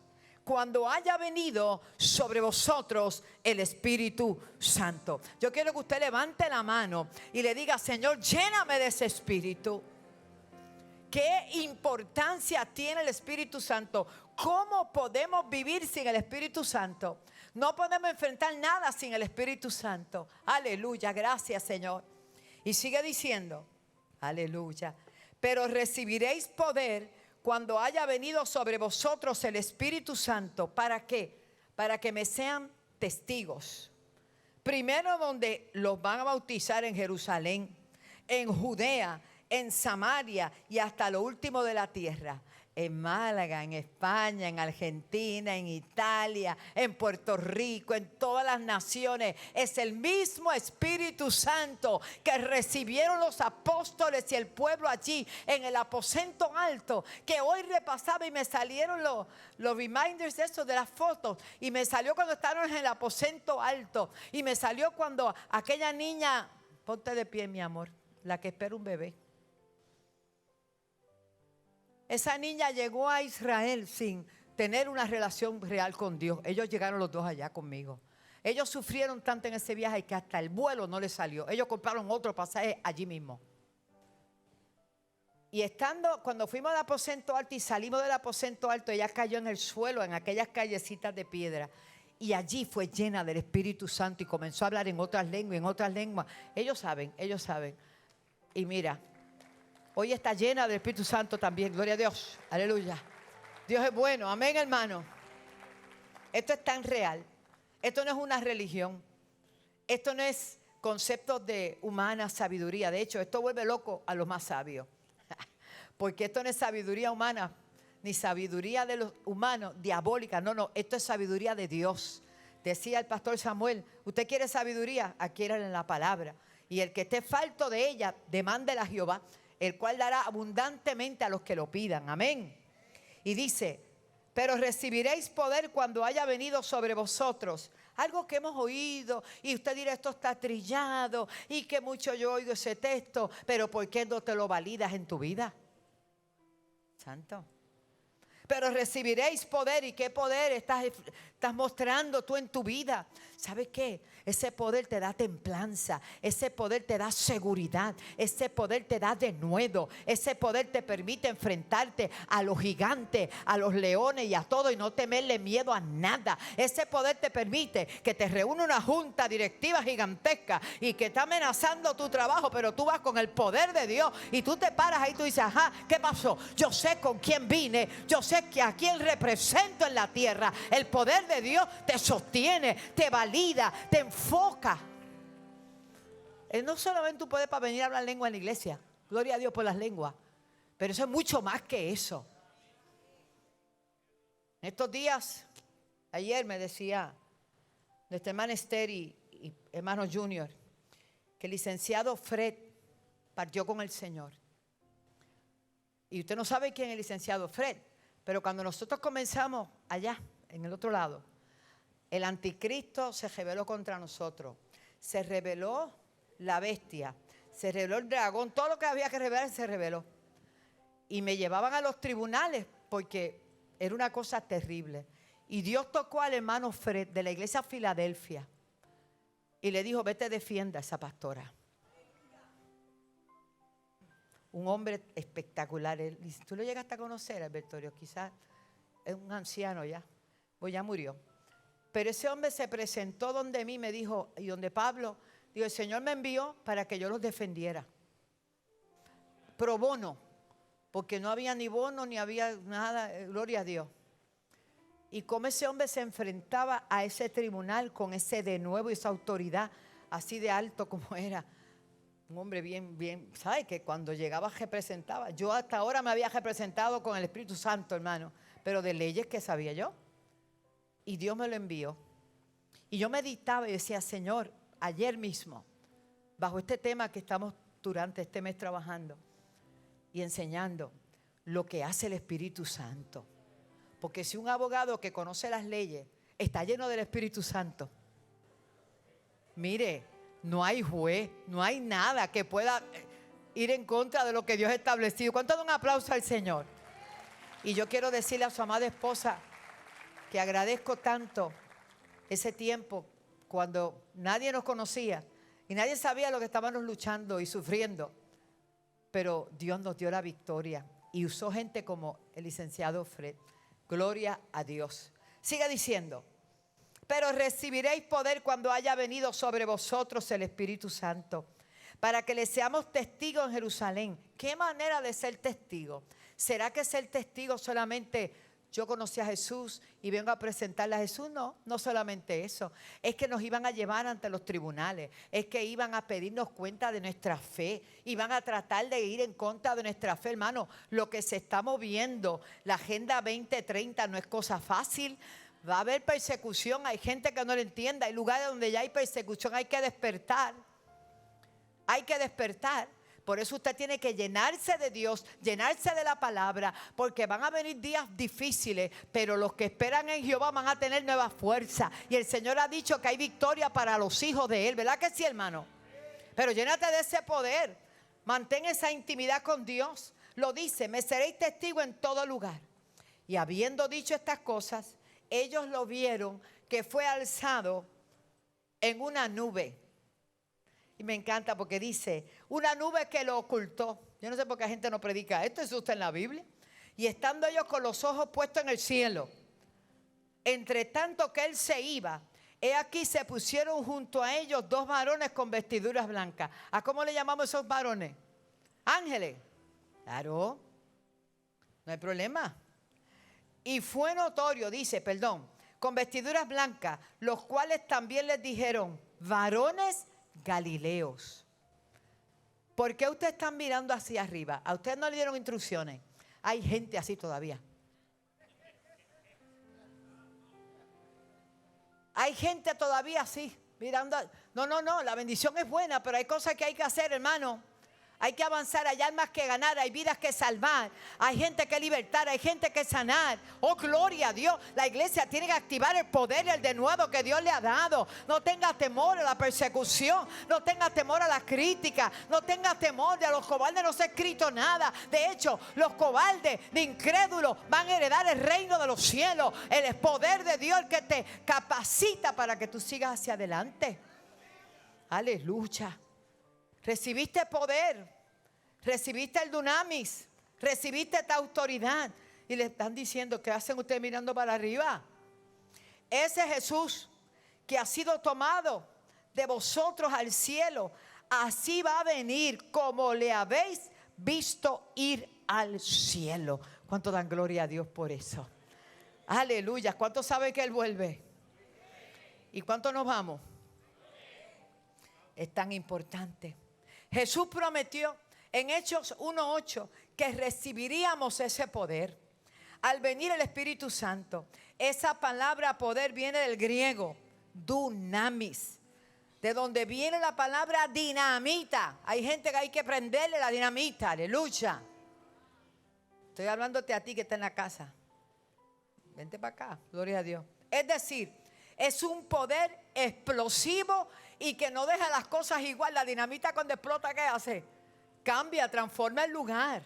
cuando haya venido sobre vosotros el Espíritu Santo. Yo quiero que usted levante la mano y le diga, Señor, lléname de ese Espíritu. ¿Qué importancia tiene el Espíritu Santo? ¿Cómo podemos vivir sin el Espíritu Santo? No podemos enfrentar nada sin el Espíritu Santo. Aleluya, gracias, Señor. Y sigue diciendo, aleluya, pero recibiréis poder cuando haya venido sobre vosotros el Espíritu Santo. ¿Para qué? Para que me sean testigos. Primero, donde los van a bautizar en Jerusalén, en Judea, en Samaria y hasta lo último de la tierra. En Málaga, en España, en Argentina, en Italia, en Puerto Rico, en todas las naciones. Es el mismo Espíritu Santo que recibieron los apóstoles y el pueblo allí en el aposento alto, que hoy repasaba y me salieron los reminders de eso, de las fotos, y me salió cuando estaban en el aposento alto, y me salió cuando aquella niña, ponte de pie mi amor, la que espera un bebé. Esa niña llegó a Israel sin tener una relación real con Dios. Ellos llegaron los dos allá conmigo. Ellos sufrieron tanto en ese viaje que hasta el vuelo no les salió. Ellos compraron otro pasaje allí mismo. Y cuando fuimos al aposento alto y salimos del aposento alto, ella cayó en el suelo, en aquellas callecitas de piedra. Y allí fue llena del Espíritu Santo y comenzó a hablar en otras lenguas, Ellos saben. Y mira, hoy está llena del Espíritu Santo también. Gloria a Dios. Aleluya. Dios es bueno. Amén, hermano. Esto es tan real. Esto no es una religión. Esto no es conceptos de humana sabiduría. De hecho, esto vuelve loco a los más sabios. Porque esto no es sabiduría humana, ni sabiduría de los humanos, diabólica. No. Esto es sabiduría de Dios. Decía el pastor Samuel, ¿usted quiere sabiduría? Adquiérala en la palabra. Y el que esté falto de ella, demándela a Jehová, el cual dará abundantemente a los que lo pidan. Amén. Y dice, pero recibiréis poder cuando haya venido sobre vosotros. Algo que hemos oído y usted dirá, esto está trillado y que mucho yo oigo ese texto, pero ¿por qué no te lo validas en tu vida? Santo. Pero recibiréis poder. ¿Y qué poder estás mostrando tú en tu vida? ¿Sabes qué? Ese poder te da templanza. Ese poder te da seguridad. Ese poder te da denuedo. Ese poder te permite enfrentarte a los gigantes, a los leones y a todo, y no temerle miedo a nada. Ese poder te permite que te reúne una junta directiva gigantesca y que está amenazando tu trabajo, pero tú vas con el poder de Dios y tú te paras ahí y tú dices, ajá, ¿qué pasó? Yo sé con quién vine. Yo sé que a quien represento en la tierra. El poder de Dios te sostiene, te valida, te enfoca. No solamente tú puedes para venir a hablar lengua en la iglesia. Gloria a Dios por las lenguas. Pero eso es mucho más que eso. En estos días, ayer me decía nuestra hermana Esther y hermano Junior que el licenciado Fred partió con el Señor. Y usted no sabe quién es el licenciado Fred. Pero cuando nosotros comenzamos allá, en el otro lado, el anticristo se rebeló contra nosotros. Se rebeló la bestia, se rebeló el dragón, todo lo que había que rebelar se rebeló. Y me llevaban a los tribunales porque era una cosa terrible. Y Dios tocó al hermano Fred de la iglesia Filadelfia y le dijo, vete, defienda a esa pastora. Un hombre espectacular. Tú lo llegaste a conocer, Albertorio, quizás es un anciano ya, pues ya murió. Pero ese hombre se presentó donde mí, me dijo, y donde Pablo, dijo, el Señor me envió para que yo los defendiera. Pro bono, porque no había ni bono, ni había nada, gloria a Dios. y cómo ese hombre se enfrentaba a ese tribunal con ese denuedo y esa autoridad así de alto como era. Un hombre bien, ¿sabe? Que cuando llegaba representaba. Yo hasta ahora me había representado con el Espíritu Santo, hermano, pero de leyes que sabía yo. Y Dios me lo envió. Y yo meditaba y decía, Señor, ayer mismo, bajo este tema que estamos durante este mes trabajando y enseñando, lo que hace el Espíritu Santo. Porque si un abogado que conoce las leyes está lleno del Espíritu Santo, mire, no hay juez, no hay nada que pueda ir en contra de lo que Dios ha establecido. ¿Cuánto da un aplauso al Señor? Y yo quiero decirle a su amada esposa que agradezco tanto ese tiempo cuando nadie nos conocía y nadie sabía lo que estábamos luchando y sufriendo. Pero Dios nos dio la victoria y usó gente como el licenciado Fred. Gloria a Dios. Siga diciendo. Pero recibiréis poder cuando haya venido sobre vosotros el Espíritu Santo, para que le seamos testigos en Jerusalén. ¿Qué manera de ser testigo? ¿Será que ser testigo solamente yo conocí a Jesús y vengo a presentarle a Jesús? No, no solamente eso. Es que nos iban a llevar ante los tribunales. Es que iban a pedirnos cuenta de nuestra fe. Iban a tratar de ir en contra de nuestra fe, hermano. Lo que se está moviendo, la Agenda 2030 no es cosa fácil. Va a haber persecución, hay gente que no lo entiende, hay lugares donde ya hay persecución, hay que despertar. Hay que despertar. Por eso usted tiene que llenarse de Dios, llenarse de la palabra, porque van a venir días difíciles, pero los que esperan en Jehová van a tener nueva fuerza. Y el Señor ha dicho que hay victoria para los hijos de Él, ¿verdad que sí, hermano? Pero llénate de ese poder, mantén esa intimidad con Dios. Lo dice, me seréis testigo en todo lugar. Y habiendo dicho estas cosas, ellos lo vieron que fue alzado en una nube. Y me encanta porque dice, una nube que lo ocultó. Yo no sé por qué la gente no predica esto, eso está en la Biblia. Y estando ellos con los ojos puestos en el cielo, entre tanto que él se iba, he aquí se pusieron junto a ellos dos varones con vestiduras blancas. ¿A cómo le llamamos esos varones? Ángeles. Claro, no hay problema. Y fue notorio, con vestiduras blancas, los cuales también les dijeron, varones Galileos, ¿por qué ustedes están mirando hacia arriba? ¿A ustedes no le dieron instrucciones? Hay gente así todavía. Hay gente todavía así, mirando. No, la bendición es buena, pero hay cosas que hay que hacer, hermano. Hay que avanzar, hay almas que ganar, hay vidas que salvar, hay gente que libertar, hay gente que sanar. Oh, gloria a Dios. La iglesia tiene que activar el poder y el denuedo que Dios le ha dado. No tenga temor a la persecución, no tenga temor a la crítica, no tenga temor de a los cobardes, no se ha escrito nada. De hecho, los cobardes, de incrédulos, van a heredar el reino de los cielos. El poder de Dios que te capacita para que tú sigas hacia adelante. Aleluya. Recibiste poder, recibiste el dunamis, recibiste esta autoridad. Y le están diciendo, ¿qué hacen ustedes mirando para arriba? Ese Jesús que ha sido tomado de vosotros al cielo, así va a venir como le habéis visto ir al cielo. ¿Cuánto dan gloria a Dios por eso? Aleluya. ¿Cuántos saben que Él vuelve? ¿Y cuánto nos vamos? Es tan importante. Jesús prometió en Hechos 1:8 que recibiríamos ese poder al venir el Espíritu Santo. Esa palabra poder viene del griego dunamis, de donde viene la palabra dinamita. Hay gente que hay que prenderle la dinamita, aleluya. Estoy hablándote a ti que está en la casa. Vente para acá, gloria a Dios. Es decir, es un poder explosivo y que no deja las cosas igual. La dinamita cuando explota, ¿qué hace? Cambia, transforma el lugar.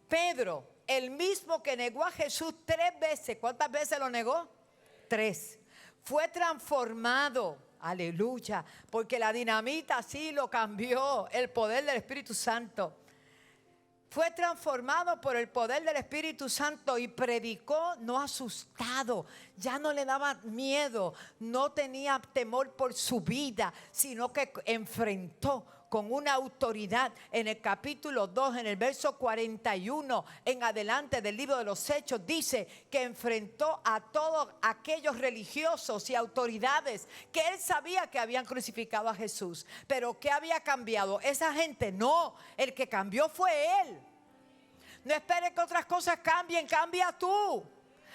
Pedro, el mismo que negó a Jesús 3 veces. ¿Cuántas veces lo negó? 3. Fue transformado. Aleluya. Porque la dinamita sí lo cambió. El poder del Espíritu Santo. Fue transformado por el poder del Espíritu Santo y predicó no asustado. Ya no le daba miedo, no tenía temor por su vida, sino que enfrentó con una autoridad. En el capítulo 2, en el verso 41 en adelante del libro de los Hechos, dice que enfrentó a todos aquellos religiosos y autoridades que él sabía que habían crucificado a Jesús. Pero ¿qué había cambiado? Esa gente no, el que cambió fue él. No esperes que otras cosas cambien, cambia tú.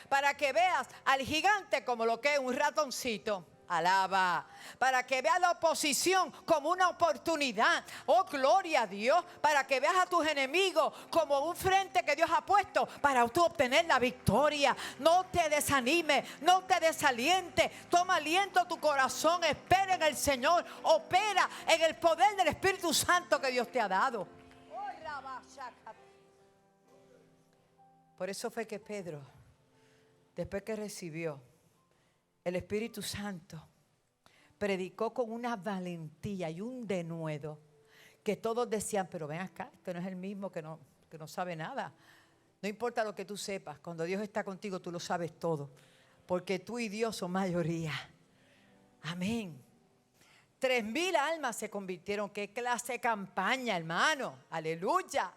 Para que veas al gigante como lo que es un ratoncito. Alaba. Para que veas la oposición como una oportunidad. Oh, gloria a Dios. Para que veas a tus enemigos como un frente que Dios ha puesto para tú obtener la victoria. No te desanimes, no te desalientes. Toma aliento tu corazón. Espera en el Señor. Opera en el poder del Espíritu Santo que Dios te ha dado. Por eso fue que Pedro, después que recibió el Espíritu Santo, predicó con una valentía y un denuedo que todos decían, pero ven acá, este no es el mismo que no sabe nada. No importa lo que tú sepas, cuando Dios está contigo tú lo sabes todo, porque tú y Dios son mayoría. Amén. 3,000 almas se convirtieron. ¿Qué clase de campaña, hermano? Aleluya.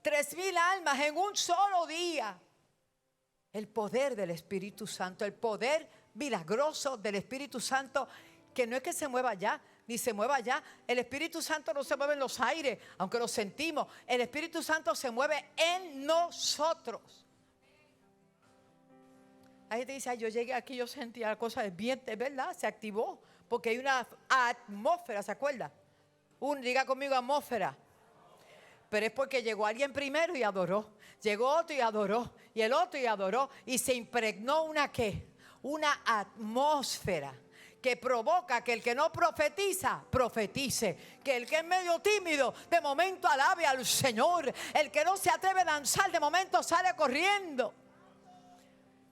3,000 almas en un solo día. El poder del Espíritu Santo, el poder milagroso del Espíritu Santo, que no es que se mueva allá, ni se mueva allá. El Espíritu Santo no se mueve en los aires, aunque lo sentimos. El Espíritu Santo se mueve en nosotros. Hay gente que dice, yo llegué aquí, yo sentía la cosa del viento, es verdad, se activó, porque hay una atmósfera, ¿se acuerda? Diga conmigo, atmósfera. Pero es porque llegó alguien primero y adoró. Llegó otro y adoró. Y el otro y adoró. Y se impregnó una ¿qué? Una atmósfera que provoca que el que no profetiza, profetice. Que el que es medio tímido, de momento alabe al Señor. El que no se atreve a danzar, de momento sale corriendo.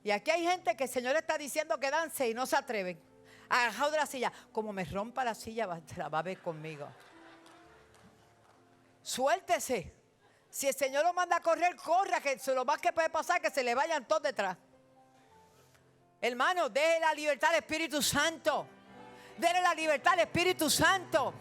Y aquí hay gente que el Señor está diciendo que dance y no se atreven. Agarrado de la silla. Como me rompa la silla, la va a ver conmigo. Suéltese. Si el Señor lo manda a correr, corra, que lo más que puede pasar es que se le vayan todos detrás. Hermano, deje la libertad al Espíritu Santo. Dele la libertad al Espíritu Santo.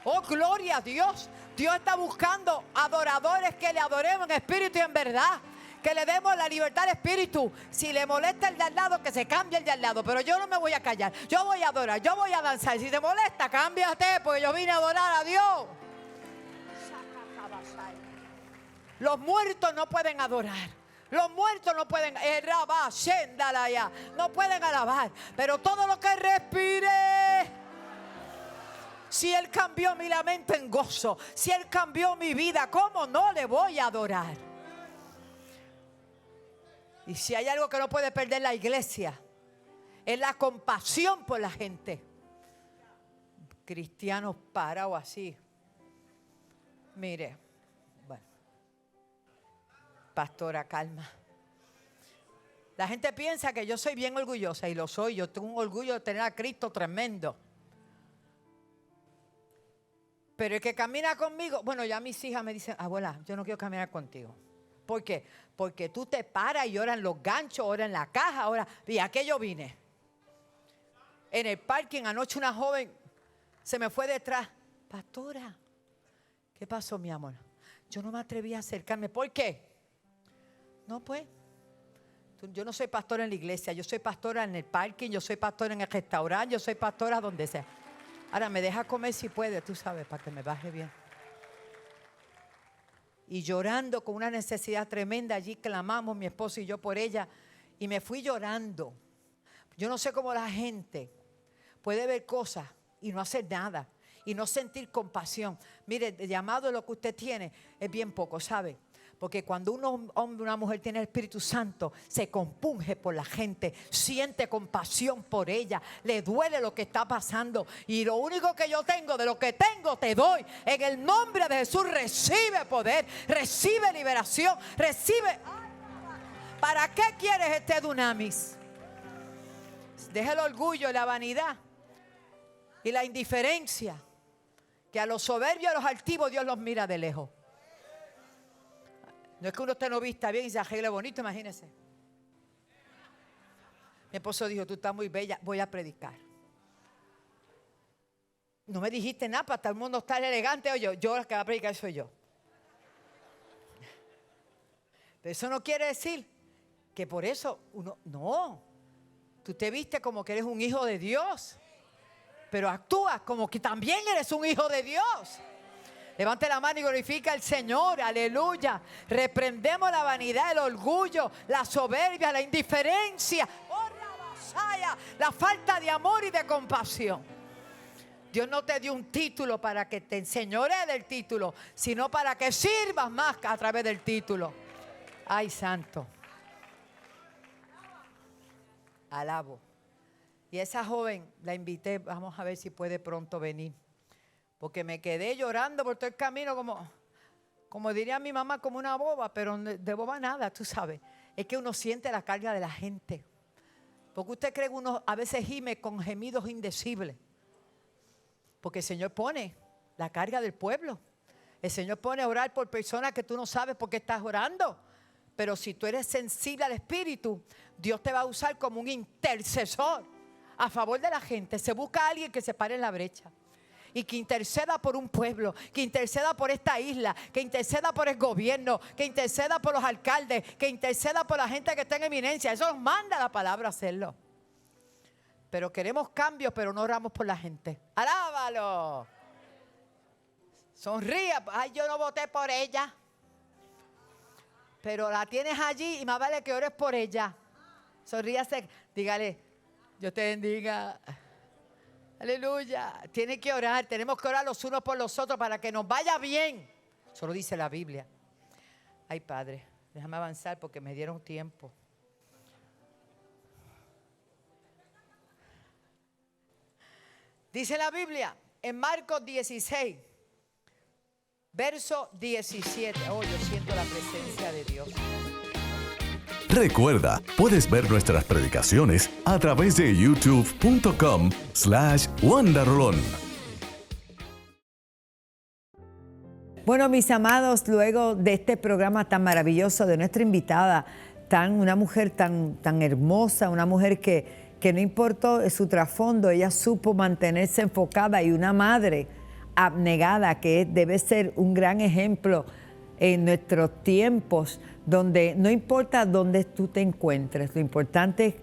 Oh, gloria a Dios. Dios está buscando adoradores que le adoremos en espíritu y en verdad. Que le demos la libertad al Espíritu. Si le molesta el de al lado, que se cambie el de al lado. Pero yo no me voy a callar. Yo voy a adorar, yo voy a danzar. Si te molesta, cámbiate, porque yo vine a adorar a Dios. Los muertos no pueden adorar. Los muertos no pueden no pueden alabar. Pero todo lo que respire. Si Él cambió mi lamento en gozo, si Él cambió mi vida, ¿cómo no le voy a adorar? Y si hay algo que no puede perder la iglesia, es la compasión por la gente. Cristianos parados así. Mire, bueno, pastora, calma. La gente piensa que yo soy bien orgullosa y lo soy. Yo tengo un orgullo de tener a Cristo tremendo. Pero el que camina conmigo, bueno, ya mis hijas me dicen, abuela, yo no quiero caminar contigo. ¿Por qué? Porque tú te paras y oran los ganchos, oran la caja, oran. Y a qué yo vine. En el parking anoche una joven se me fue detrás. Pastora, ¿qué pasó, mi amor? Yo no me atreví a acercarme. ¿Por qué? No, pues. Yo no soy pastora en la iglesia. Yo soy pastora en el parking. Yo soy pastora en el restaurante. Yo soy pastora donde sea. Ahora me deja comer si puede, tú sabes, para que me baje bien. Y llorando con una necesidad tremenda. Allí clamamos mi esposo y yo por ella. Y me fui llorando. Yo no sé cómo la gente puede ver cosas y no hacer nada. Y no sentir compasión. Mire, el llamado de lo que usted tiene es bien poco, ¿sabe? Porque cuando un hombre o una mujer tiene el Espíritu Santo, se compunge por la gente, siente compasión por ella, le duele lo que está pasando. Y lo único que yo tengo, de lo que tengo te doy. En el nombre de Jesús recibe poder, recibe liberación, recibe. ¿Para qué quieres este dunamis? Deja el orgullo y la vanidad y la indiferencia, que a los soberbios y a los altivos Dios los mira de lejos. No es que uno esté no vista bien y se arregle bonito, imagínese. Mi esposo dijo, tú estás muy bella, voy a predicar. no me dijiste nada para todo el mundo estar elegante. Oye, yo la que va a predicar soy yo. Pero eso no quiere decir que por eso uno, no. Tú te viste como que eres un hijo de Dios, pero actúas como que también eres un hijo de Dios. Levante la mano y glorifica al Señor, aleluya. Reprendemos la vanidad, el orgullo, la soberbia, la indiferencia, la falta de amor y de compasión. Dios no te dio un título para que te enseñore del título, sino para que sirvas más a través del título. Ay, santo. Alabo. Y esa joven la invité, vamos a ver si puede pronto venir. Porque me quedé llorando por todo el camino como diría mi mamá, como una boba, pero de boba nada, tú sabes. Es que uno siente la carga de la gente. Porque usted cree que uno a veces gime con gemidos indecibles. Porque el Señor pone la carga del pueblo. El Señor pone a orar por personas que tú no sabes por qué estás orando. Pero si tú eres sensible al Espíritu, Dios te va a usar como un intercesor a favor de la gente. Se busca a alguien que se pare en la brecha y que interceda por un pueblo, que interceda por esta isla, que interceda por el gobierno, que interceda por los alcaldes, que interceda por la gente que está en eminencia. Eso nos manda la palabra a hacerlo. Pero queremos cambios, pero no oramos por la gente. ¡Alábalo! Sonríe. Ay, yo no voté por ella. Pero la tienes allí y más vale que ores por ella. Sonríase. Dígale, Dios te bendiga. Aleluya. Tiene que orar. Tenemos que orar los unos por los otros para que nos vaya bien. Eso lo dice la Biblia. Ay, Padre, déjame avanzar porque me dieron tiempo. Dice la Biblia en Marcos 16, verso 17. Oh, yo siento la presencia de Dios. Recuerda, puedes ver nuestras predicaciones a través de youtube.com/WandaRolón. Bueno, mis amados, luego de este programa tan maravilloso de nuestra invitada, una mujer tan hermosa, una mujer que no importó su trasfondo, ella supo mantenerse enfocada, y una madre abnegada que debe ser un gran ejemplo en nuestros tiempos, donde no importa dónde tú te encuentres, lo importante es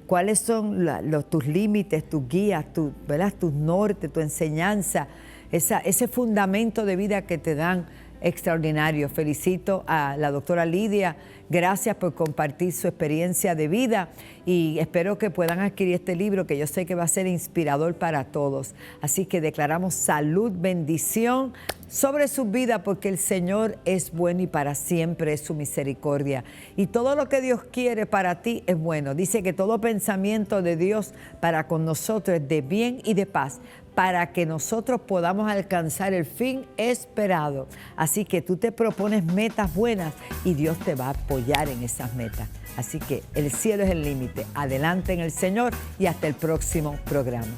cuáles son tus límites, tus guías, tus nortes, tu enseñanza, ese fundamento de vida que te dan extraordinario. Felicito a la doctora Lidia, gracias por compartir su experiencia de vida y espero que puedan adquirir este libro que yo sé que va a ser inspirador para todos. Así que declaramos salud, bendición sobre su vida, porque el Señor es bueno y para siempre es su misericordia. Y todo lo que Dios quiere para ti es bueno. Dice que todo pensamiento de Dios para con nosotros es de bien y de paz, para que nosotros podamos alcanzar el fin esperado. Así que tú te propones metas buenas y Dios te va a apoyar en esas metas. Así que el cielo es el límite. Adelante en el Señor y hasta el próximo programa.